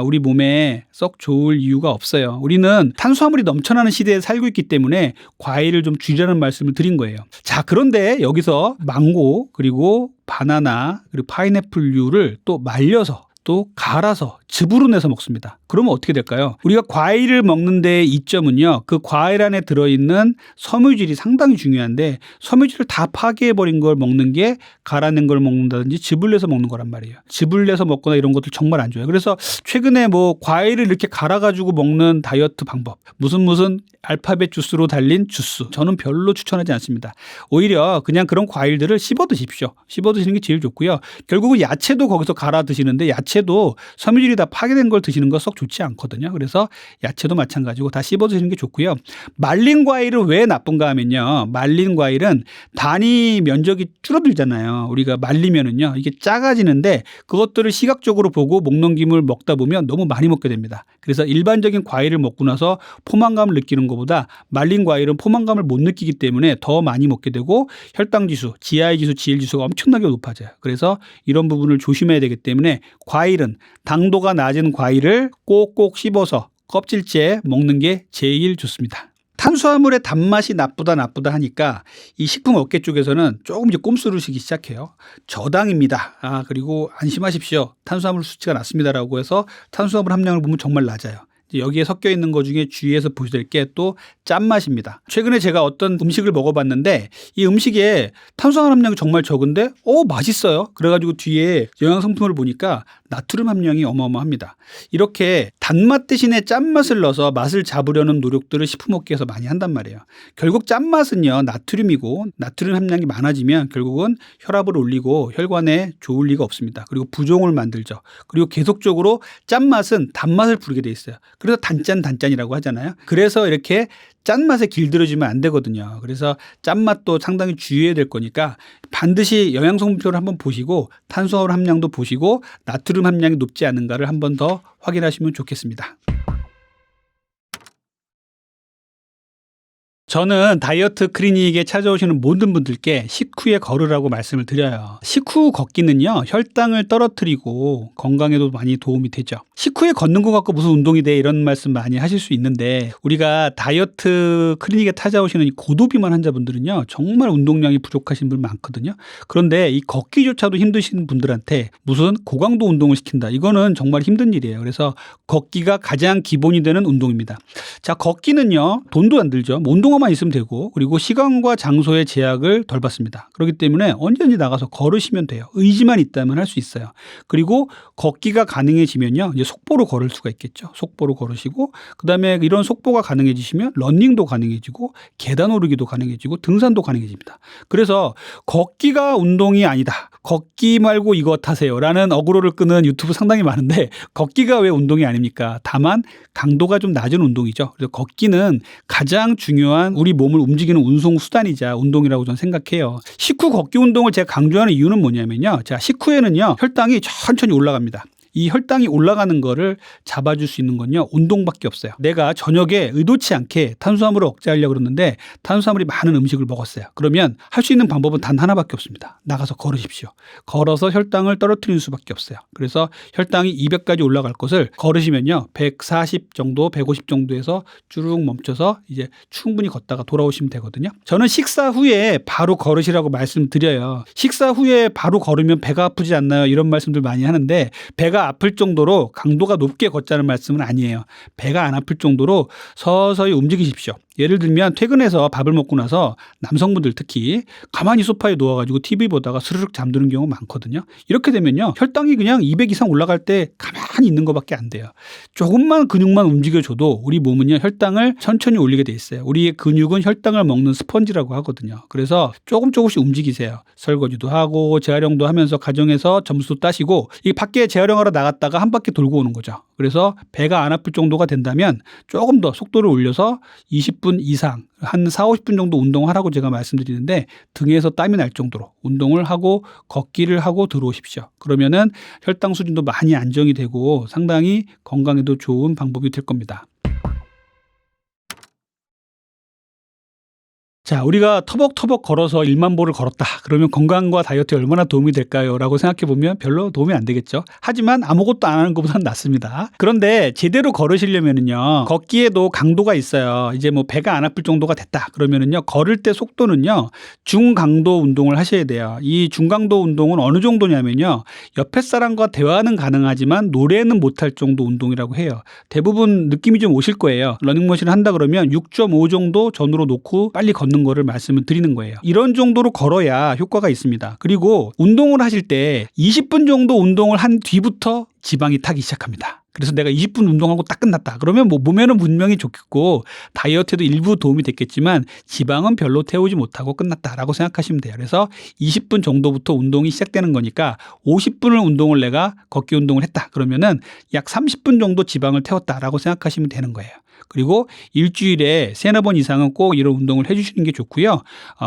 우리 몸에 썩 좋을 이유가 없어요. 우리는 탄수화물이 넘쳐나는 시대에 살고 있기 때문에 과일을 좀 줄이라는 말씀을 드린 거예요. 자, 그런데 여기서 망고 그리고 바나나 그리고 파인애플류를 또 말려서 또 갈아서 즙으로 내서 먹습니다. 그러면 어떻게 될까요? 우리가 과일을 먹는 데의 이점은요. 그 과일 안에 들어있는 섬유질이 상당히 중요한데 섬유질을 다 파괴해버린 걸 먹는 게 갈아낸 걸 먹는다든지 즙을 내서 먹는 거란 말이에요. 즙을 내서 먹거나 이런 것들 정말 안 좋아요. 그래서 최근에 뭐 과일을 이렇게 갈아가지고 먹는 다이어트 방법 무슨 알파벳 주스로 달린 주스 저는 별로 추천하지 않습니다. 오히려 그냥 그런 과일들을 씹어 드십시오. 씹어 드시는 게 제일 좋고요. 결국은 야채도 거기서 갈아 드시는데 야채도 섬유질이 다 파괴된 걸 드시는 거 썩 좋지 않거든요. 그래서 야채도 마찬가지고 다 씹어 드시는 게 좋고요. 말린 과일은 왜 나쁜가 하면요. 말린 과일은 단위 면적이 줄어들잖아요. 우리가 말리면은요. 이게 작아지는데 그것들을 시각적으로 보고 목 넘김을 먹다 보면 너무 많이 먹게 됩니다. 그래서 일반적인 과일을 먹고 나서 포만감을 느끼는 것보다 말린 과일은 포만감을 못 느끼기 때문에 더 많이 먹게 되고 혈당지수, GI 지수, GL 지수가 엄청나게 높아져요. 그래서 이런 부분을 조심해야 되기 때문에 과일은 당도가 낮은 과일을 꼭꼭 씹어서 껍질째 먹는 게 제일 좋습니다. 탄수화물의 단맛이 나쁘다 하니까 이 식품 업계 쪽에서는 조금 이제 꼼수를 쓰기 시작해요. 저당입니다. 그리고 안심하십시오. 탄수화물 수치가 낮습니다라고 해서 탄수화물 함량을 보면 정말 낮아요. 여기에 섞여 있는 것 중에 주의해서 보셔야 될 게 또 짠맛입니다. 최근에 제가 어떤 음식을 먹어봤는데 이 음식에 탄수화물 함량이 정말 적은데 맛있어요. 그래가지고 뒤에 영양성분을 보니까 나트륨 함량이 어마어마합니다. 이렇게 단맛 대신에 짠맛을 넣어서 맛을 잡으려는 노력들을 식품업계에서 많이 한단 말이에요. 결국 짠맛은요 나트륨이고, 나트륨 함량이 많아지면 결국은 혈압을 올리고 혈관에 좋을 리가 없습니다. 그리고 부종을 만들죠. 그리고 계속적으로 짠맛은 단맛을 부르게 돼 있어요. 그래서 단짠이라고 하잖아요. 그래서 이렇게 짠맛에 길들여지면 안 되거든요. 그래서 짠맛도 상당히 주의해야 될 거니까 반드시 영양성분표를 한번 보시고 탄수화물 함량도 보시고 나트륨 함량이 높지 않은가를 한번 더 확인하시면 좋겠습니다. 저는 다이어트 클리닉에 찾아오시는 모든 분들께 식후에 걸으라고 말씀을 드려요. 식후 걷기는요 혈당을 떨어뜨리고 건강에도 많이 도움이 되죠. 식후에 걷는 거 갖고 무슨 운동이 돼 이런 말씀 많이 하실 수 있는데, 우리가 다이어트 클리닉에 찾아오시는 이 고도비만 환자분들은요 정말 운동량이 부족하신 분 많거든요. 그런데 이 걷기조차도 힘드신 분들한테 무슨 고강도 운동을 시킨다, 이거는 정말 힘든 일이에요. 그래서 걷기가 가장 기본이 되는 운동입니다. 자, 걷기는요 돈도 안 들죠. 뭐 운동화만 있으면 되고, 그리고 시간과 장소의 제약을 덜 받습니다. 그렇기 때문에 언제든지 나가서 걸으시면 돼요. 의지만 있다면 할 수 있어요. 그리고 걷기가 가능해지면요 이제 속보로 걸을 수가 있겠죠. 속보로 걸으시고, 그다음에 이런 속보가 가능해지시면 러닝도 가능해지고 계단 오르기도 가능해지고 등산도 가능해집니다. 그래서 걷기가 운동이 아니다, 걷기 말고 이거 타세요 라는 어그로를 끄는 유튜브 상당히 많은데, 걷기가 왜 운동이 아닙니까? 다만 강도가 좀 낮은 운동이죠. 그래서 걷기는 가장 중요한 우리 몸을 움직이는 운송 수단이자 운동이라고 저는 생각해요. 식후 걷기 운동을 제가 강조하는 이유는 뭐냐면요, 자, 식후에는요 혈당이 천천히 올라갑니다. 이 혈당이 올라가는 거를 잡아줄 수 있는 건요 운동밖에 없어요. 내가 저녁에 의도치 않게 탄수화물을 억제하려고 그러는데 탄수화물이 많은 음식을 먹었어요. 그러면 할 수 있는 방법은 단 하나밖에 없습니다. 나가서 걸으십시오. 걸어서 혈당을 떨어뜨리는 수밖에 없어요. 그래서 혈당이 200까지 올라갈 것을 걸으시면요 140 정도 150 정도에서 쭉 멈춰서 이제 충분히 걷다가 돌아오시면 되거든요. 저는 식사 후에 바로 걸으시라고 말씀드려요. 식사 후에 바로 걸으면 배가 아프지 않나요? 이런 말씀들 많이 하는데, 배가 아플 정도로 강도가 높게 걷자는 말씀은 아니에요. 배가 안 아플 정도로 서서히 움직이십시오. 예를 들면 퇴근해서 밥을 먹고 나서 남성분들 특히 가만히 소파에 누워가지고 TV 보다가 스르륵 잠드는 경우 많거든요. 이렇게 되면요 혈당이 그냥 200 이상 올라갈 때 가만히 있는 것밖에 안 돼요. 조금만 근육만 움직여줘도 우리 몸은요 혈당을 천천히 올리게 돼 있어요. 우리의 근육은 혈당을 먹는 스펀지라고 하거든요. 그래서 조금씩 움직이세요. 설거지도 하고 재활용도 하면서 가정에서 점수도 따시고, 이 밖에 재활용하러 나갔다가 한 바퀴 돌고 오는 거죠. 그래서 배가 안 아플 정도가 된다면 조금 더 속도를 올려서 20분 이상 한 4, 50분 정도 운동하라고 제가 말씀드리는데, 등에서 땀이 날 정도로 운동을 하고 걷기를 하고 들어오십시오. 그러면은 혈당 수준도 많이 안정이 되고 상당히 건강에도 좋은 방법이 될 겁니다. 자, 우리가 터벅터벅 걸어서 1만 보를 걸었다. 그러면 건강과 다이어트에 얼마나 도움이 될까요? 라고 생각해 보면 별로 도움이 안 되겠죠. 하지만 아무것도 안 하는 것보다는 낫습니다. 그런데 제대로 걸으시려면은요, 걷기에도 강도가 있어요. 이제 뭐 배가 안 아플 정도가 됐다. 그러면은요, 걸을 때 속도는요, 중강도 운동을 하셔야 돼요. 이 중강도 운동은 어느 정도냐면요, 옆에 사람과 대화는 가능하지만 노래는 못할 정도 운동이라고 해요. 대부분 느낌이 좀 오실 거예요. 러닝머신을 한다 그러면 6.5 정도 전후로 놓고 빨리 걷는 거를 말씀을 드리는 거예요. 이런 정도로 걸어야 효과가 있습니다. 그리고 운동을 하실 때 20분 정도 운동을 한 뒤부터 지방이 타기 시작합니다. 그래서 내가 20분 운동하고 딱 끝났다. 그러면 뭐 몸에는 분명히 좋겠고 다이어트에도 일부 도움이 됐겠지만 지방은 별로 태우지 못하고 끝났다라고 생각하시면 돼요. 그래서 20분 정도부터 운동이 시작되는 거니까 50분을 운동을 내가 걷기 운동을 했다. 그러면은 약 30분 정도 지방을 태웠다라고 생각하시면 되는 거예요. 그리고 일주일에 3-4번 이상은 꼭 이런 운동을 해주시는 게 좋고요.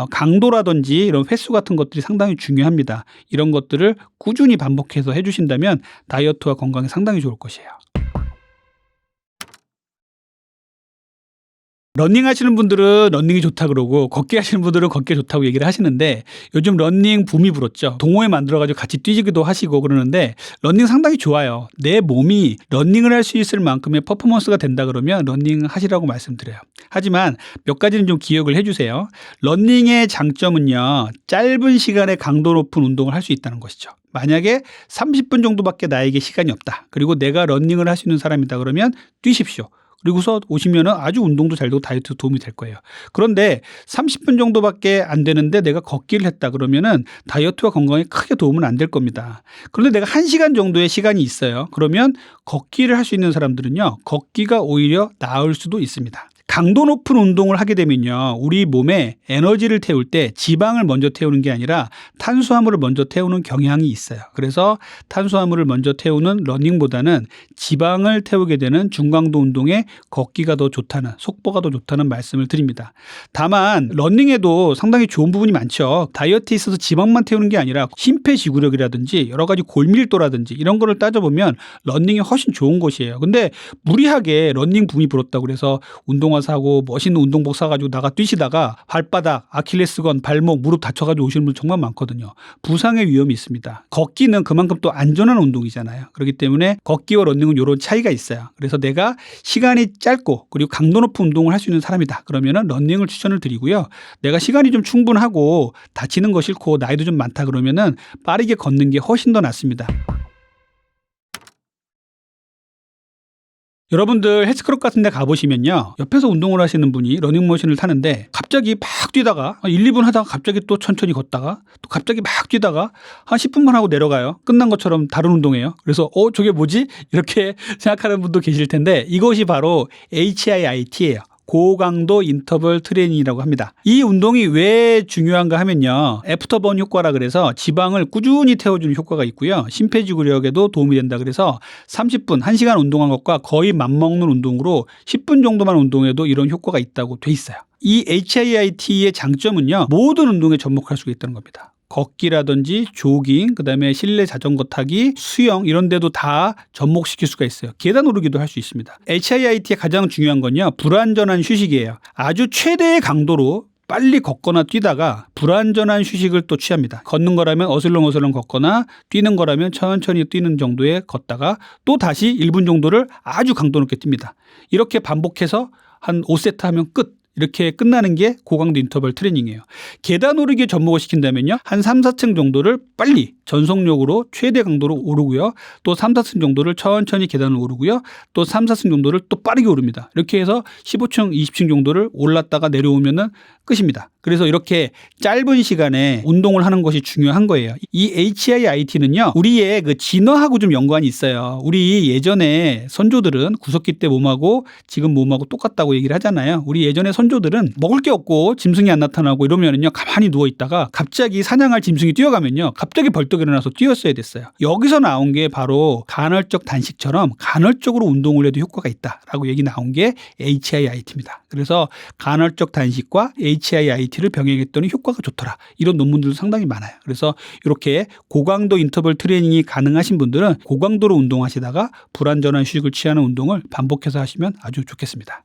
강도라든지 이런 횟수 같은 것들이 상당히 중요합니다. 이런 것들을 꾸준히 반복해서 해주신다면 다이어트와 건강에 상당히 좋을 것이에요. 러닝 하시는 분들은 러닝이 좋다 그러고 걷기 하시는 분들은 걷기 좋다고 얘기를 하시는데, 요즘 러닝 붐이 불었죠. 동호회 만들어가지고 같이 뛰기도 하시고 그러는데 러닝 상당히 좋아요. 내 몸이 러닝을 할 수 있을 만큼의 퍼포먼스가 된다 그러면 러닝 하시라고 말씀드려요. 하지만 몇 가지는 좀 기억을 해주세요. 러닝의 장점은요, 짧은 시간에 강도 높은 운동을 할 수 있다는 것이죠. 만약에 30분 정도밖에 나에게 시간이 없다. 그리고 내가 러닝을 할 수 있는 사람이다 그러면 뛰십시오. 그리고서 오시면은 아주 운동도 잘 되고 다이어트 도움이 될 거예요. 그런데 30분 정도밖에 안 되는데 내가 걷기를 했다 그러면은 다이어트와 건강에 크게 도움은 안 될 겁니다. 그런데 내가 1시간 정도의 시간이 있어요. 그러면 걷기를 할 수 있는 사람들은요, 걷기가 오히려 나을 수도 있습니다. 강도 높은 운동을 하게 되면요, 우리 몸에 에너지를 태울 때 지방을 먼저 태우는 게 아니라 탄수화물을 먼저 태우는 경향이 있어요. 그래서 탄수화물을 먼저 태우는 러닝보다는 지방을 태우게 되는 중강도 운동에 걷기가 더 좋다는, 속보가 더 좋다는 말씀을 드립니다. 다만 러닝에도 상당히 좋은 부분이 많죠. 다이어트에 있어서 지방만 태우는 게 아니라 심폐지구력이라든지 여러 가지 골밀도라든지 이런 거를 따져보면 러닝이 훨씬 좋은 것이에요. 근데 무리하게 러닝 붐이 불었다고 그래서 운동화 사고 멋있는 운동복 사가지고 나가 뛰시다가 발바닥, 아킬레스건, 발목, 무릎 다쳐가지고 오시는 분 정말 많거든요. 부상의 위험이 있습니다. 걷기는 그만큼 또 안전한 운동이잖아요. 그렇기 때문에 걷기와 러닝은 이런 차이가 있어요. 그래서 내가 시간이 짧고 그리고 강도 높은 운동을 할 수 있는 사람이다 그러면은 러닝을 추천을 드리고요. 내가 시간이 좀 충분하고 다치는 거 싫고 나이도 좀 많다 그러면은 빠르게 걷는 게 훨씬 더 낫습니다. 여러분들 헬스클럽 같은 데 가보시면요, 옆에서 운동을 하시는 분이 러닝머신을 타는데 갑자기 막 뛰다가 1, 2분 하다가 갑자기 또 천천히 걷다가 또 갑자기 막 뛰다가 한 10분만 하고 내려가요. 끝난 것처럼 다른 운동이에요. 그래서 저게 뭐지? 이렇게 생각하는 분도 계실 텐데 이것이 바로 HIIT예요. 고강도 인터벌 트레이닝이라고 합니다. 이 운동이 왜 중요한가 하면요, 애프터번 효과라 그래서 지방을 꾸준히 태워주는 효과가 있고요, 심폐지구력에도 도움이 된다 그래서 30분, 1시간 운동한 것과 거의 맞먹는 운동으로 10분 정도만 운동해도 이런 효과가 있다고 돼 있어요. 이 HIIT의 장점은요, 모든 운동에 접목할 수가 있다는 겁니다. 걷기라든지 조깅, 그다음에 실내 자전거 타기, 수영 이런 데도 다 접목시킬 수가 있어요. 계단 오르기도 할 수 있습니다. HIIT의 가장 중요한 건요, 불완전한 휴식이에요. 아주 최대의 강도로 빨리 걷거나 뛰다가 불완전한 휴식을 또 취합니다. 걷는 거라면 어슬렁어슬렁 걷거나 뛰는 거라면 천천히 뛰는 정도에 걷다가 또 다시 1분 정도를 아주 강도 높게 뜁니다. 이렇게 반복해서 한 5세트 하면 끝. 이렇게 끝나는 게 고강도 인터벌 트레이닝이에요. 계단 오르기에 접목을 시킨다면요, 한 3, 4층 정도를 빨리 전속력으로 최대 강도로 오르고요, 또 3, 4층 정도를 천천히 계단을 오르고요, 또 3, 4층 정도를 또 빠르게 오릅니다. 이렇게 해서 15층, 20층 정도를 올랐다가 내려오면은 끝입니다. 그래서 이렇게 짧은 시간에 운동을 하는 것이 중요한 거예요. 이 HIIT는요, 우리의 그 진화하고 좀 연관이 있어요. 우리 예전에 선조들은 구석기 때 몸하고 지금 몸하고 똑같다고 얘기를 하잖아요. 우리 예전에 선조들은 먹을 게 없고 짐승이 안 나타나고 이러면은요, 가만히 누워 있다가 갑자기 사냥할 짐승이 뛰어가면요, 갑자기 벌떡 일어나서 뛰었어야 됐어요. 여기서 나온 게 바로 간헐적 단식처럼 간헐적으로 운동을 해도 효과가 있다라고 얘기 나온 게 HIIT입니다. 그래서 간헐적 단식과 HIIT를 병행했더니 효과가 좋더라, 이런 논문들도 상당히 많아요. 그래서 이렇게 고강도 인터벌 트레이닝이 가능하신 분들은 고강도로 운동하시다가 불완전한 휴식을 취하는 운동을 반복해서 하시면 아주 좋겠습니다.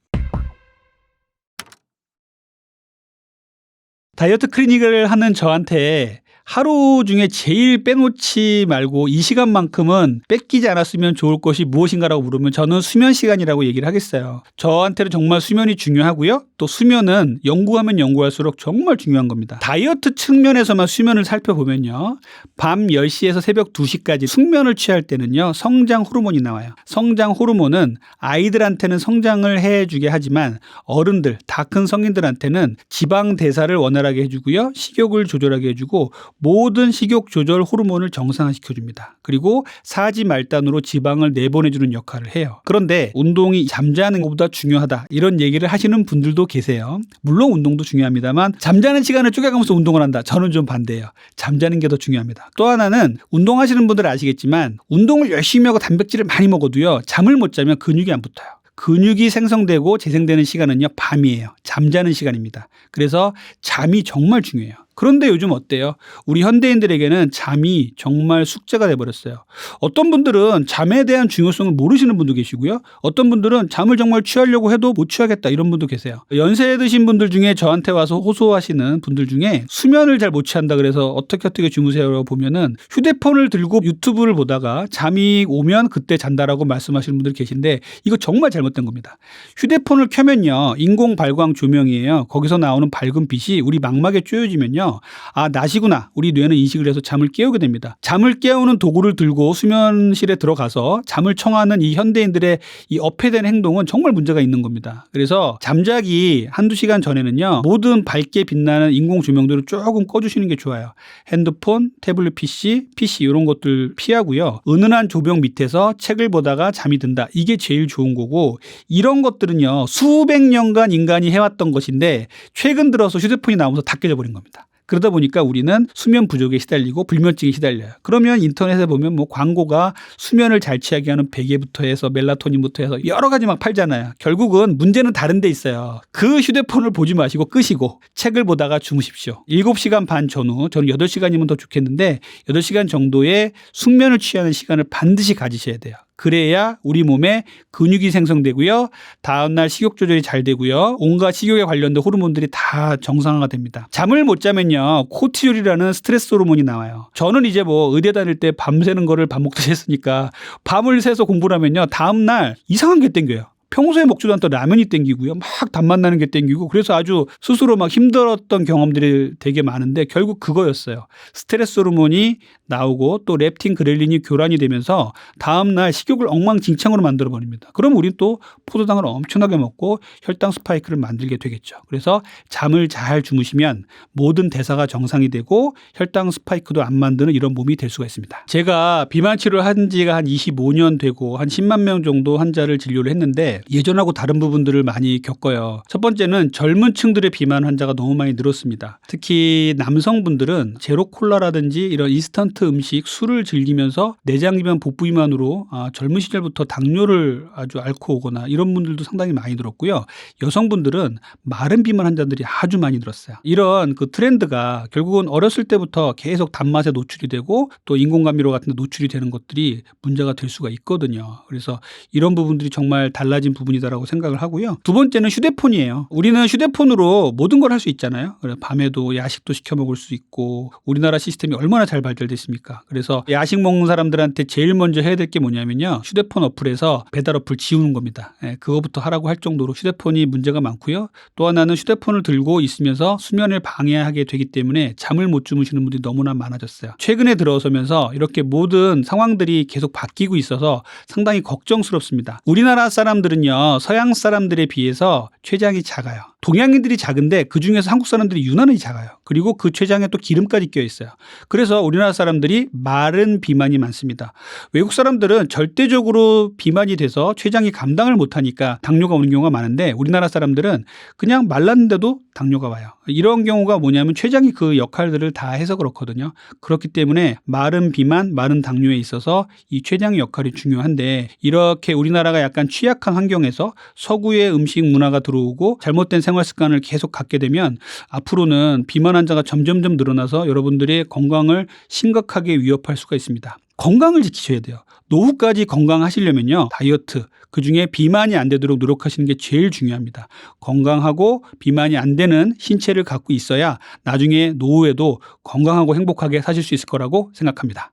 다이어트 클리닉을 하는 저한테 하루 중에 제일 빼놓지 말고 이 시간만큼은 뺏기지 않았으면 좋을 것이 무엇인가라고 물으면 저는 수면 시간이라고 얘기를 하겠어요. 저한테는 정말 수면이 중요하고요. 또 수면은 연구하면 연구할수록 정말 중요한 겁니다. 다이어트 측면에서만 수면을 살펴보면요, 밤 10시에서 새벽 2시까지 숙면을 취할 때는요, 성장 호르몬이 나와요. 성장 호르몬은 아이들한테는 성장을 해주게 하지만 어른들, 다 큰 성인들한테는 지방 대사를 원활하게 해주고요, 식욕을 조절하게 해주고 모든 식욕 조절 호르몬을 정상화시켜줍니다. 그리고 사지 말단으로 지방을 내보내주는 역할을 해요. 그런데 운동이 잠자는 것보다 중요하다, 이런 얘기를 하시는 분들도 계세요. 물론 운동도 중요합니다만 잠자는 시간을 쪼개가면서 운동을 한다, 저는 좀 반대예요. 잠자는 게 더 중요합니다. 또 하나는 운동하시는 분들 아시겠지만 운동을 열심히 하고 단백질을 많이 먹어도요, 잠을 못 자면 근육이 안 붙어요. 근육이 생성되고 재생되는 시간은요, 밤이에요. 잠자는 시간입니다. 그래서 잠이 정말 중요해요. 그런데 요즘 어때요? 우리 현대인들에게는 잠이 정말 숙제가 돼버렸어요. 어떤 분들은 잠에 대한 중요성을 모르시는 분도 계시고요, 어떤 분들은 잠을 정말 취하려고 해도 못 취하겠다, 이런 분도 계세요. 연세 드신 분들 중에 저한테 와서 호소하시는 분들 중에 수면을 잘 못 취한다 그래서 어떻게 주무세요라고 보면은 휴대폰을 들고 유튜브를 보다가 잠이 오면 그때 잔다라고 말씀하시는 분들 계신데 이거 정말 잘못된 겁니다. 휴대폰을 켜면요, 인공 발광 조명이에요. 거기서 나오는 밝은 빛이 우리 망막에 쪼여지면요, 되면요. 아, 낮이구나. 우리 뇌는 인식을 해서 잠을 깨우게 됩니다. 잠을 깨우는 도구를 들고 수면실에 들어가서 잠을 청하는 이 현대인들의 이 업해된 행동은 정말 문제가 있는 겁니다. 그래서 잠자기 한두 시간 전에는요. 모든 밝게 빛나는 인공 조명들을 조금 꺼주시는 게 좋아요. 핸드폰, 태블릿 PC 이런 것들 피하고요. 은은한 조명 밑에서 책을 보다가 잠이 든다. 이게 제일 좋은 거고 이런 것들은요. 수백 년간 인간이 해왔던 것인데 최근 들어서 휴대폰이 나오면서 다 깨져버린 겁니다. 그러다 보니까 우리는 수면 부족에 시달리고 불면증에 시달려요. 그러면 인터넷에 보면 뭐 광고가 수면을 잘 취하게 하는 베개부터 해서 멜라토닌부터 해서 여러 가지 막 팔잖아요. 결국은 문제는 다른 데 있어요. 그 휴대폰을 보지 마시고 끄시고 책을 보다가 주무십시오. 7시간 반 전후, 저는 8시간이면 더 좋겠는데 8시간 정도의 숙면을 취하는 시간을 반드시 가지셔야 돼요. 그래야 우리 몸에 근육이 생성되고요. 다음날 식욕 조절이 잘 되고요. 온갖 식욕에 관련된 호르몬들이 다 정상화가 됩니다. 잠을 못 자면요. 코티졸이라는 스트레스 호르몬이 나와요. 저는 이제 뭐 의대 다닐 때 밤새는 거를 밥 먹듯이 했으니까 밤을 새서 공부를 하면요. 다음날 이상한 게 땡겨요. 평소에 먹지도 않던 라면이 땡기고요. 막 단맛 나는 게 땡기고 그래서 아주 스스로 막 힘들었던 경험들이 되게 많은데 결국 그거였어요. 스트레스 호르몬이 나오고 또 렙틴 그렐린이 교란이 되면서 다음날 식욕을 엉망진창으로 만들어버립니다. 그럼 우린 또 포도당을 엄청나게 먹고 혈당 스파이크를 만들게 되겠죠. 그래서 잠을 잘 주무시면 모든 대사가 정상이 되고 혈당 스파이크도 안 만드는 이런 몸이 될 수가 있습니다. 제가 비만 치료를 한 지가 한 25년 되고 한 10만 명 정도 환자를 진료를 했는데 예전하고 다른 부분들을 많이 겪어요. 첫 번째는 젊은 층들의 비만 환자가 너무 많이 늘었습니다. 특히 남성분들은 제로콜라라든지 이런 인스턴트 음식, 술을 즐기면서 내장 비만, 복부 비만으로 젊은 시절부터 당뇨를 아주 앓고 오거나 이런 분들도 상당히 많이 늘었고요. 여성분들은 마른 비만 환자들이 아주 많이 늘었어요. 이런 그 트렌드가 결국은 어렸을 때부터 계속 단맛에 노출이 되고 또 인공감미료 같은 데 노출이 되는 것들이 문제가 될 수가 있거든요. 그래서 이런 부분들이 정말 달라진 부분이다라고 생각을 하고요. 두 번째는 휴대폰이에요. 우리는 휴대폰으로 모든 걸 할 수 있잖아요. 밤에도 야식도 시켜 먹을 수 있고 우리나라 시스템이 얼마나 잘 발달됐습니까? 그래서 야식 먹는 사람들한테 제일 먼저 해야 될 게 뭐냐면요. 휴대폰 어플에서 배달 어플 지우는 겁니다. 그거부터 하라고 할 정도로 휴대폰이 문제가 많고요. 또 하나는 휴대폰을 들고 있으면서 수면을 방해하게 되기 때문에 잠을 못 주무시는 분들이 너무나 많아졌어요. 최근에 들어서면서 이렇게 모든 상황들이 계속 바뀌고 있어서 상당히 걱정스럽습니다. 우리나라 사람들은요. 서양 사람들에 비해서 췌장이 작아요. 동양인들이 작은데 그중에서 한국 사람들이 유난히 작아요. 그리고 그 췌장에 또 기름까지 껴 있어요. 그래서 우리나라 사람들이 마른 비만이 많습니다. 외국 사람들은 절대적으로 비만이 돼서 췌장이 감당을 못하니까 당뇨가 오는 경우가 많은데 우리나라 사람들은 그냥 말랐는데도 당뇨가 와요. 이런 경우가 뭐냐면 췌장이 그 역할들을 다 해서 그렇거든요. 그렇기 때문에 마른 비만, 마른 당뇨에 있어서 이 췌장의 역할이 중요한데 이렇게 우리나라가 약간 취약한 환경에서 서구의 음식 문화가 들어오고 잘못된 생활 습관을 계속 갖게 되면 앞으로는 비만 환자가 점점점 늘어나서 여러분들의 건강을 심각하게 위협할 수가 있습니다. 건강을 지키셔야 돼요. 노후까지 건강하시려면요. 다이어트, 그중에 비만이 안 되도록 노력하시는 게 제일 중요합니다. 건강하고 비만이 안 되는 신체를 갖고 있어야 나중에 노후에도 건강하고 행복하게 사실 수 있을 거라고 생각합니다.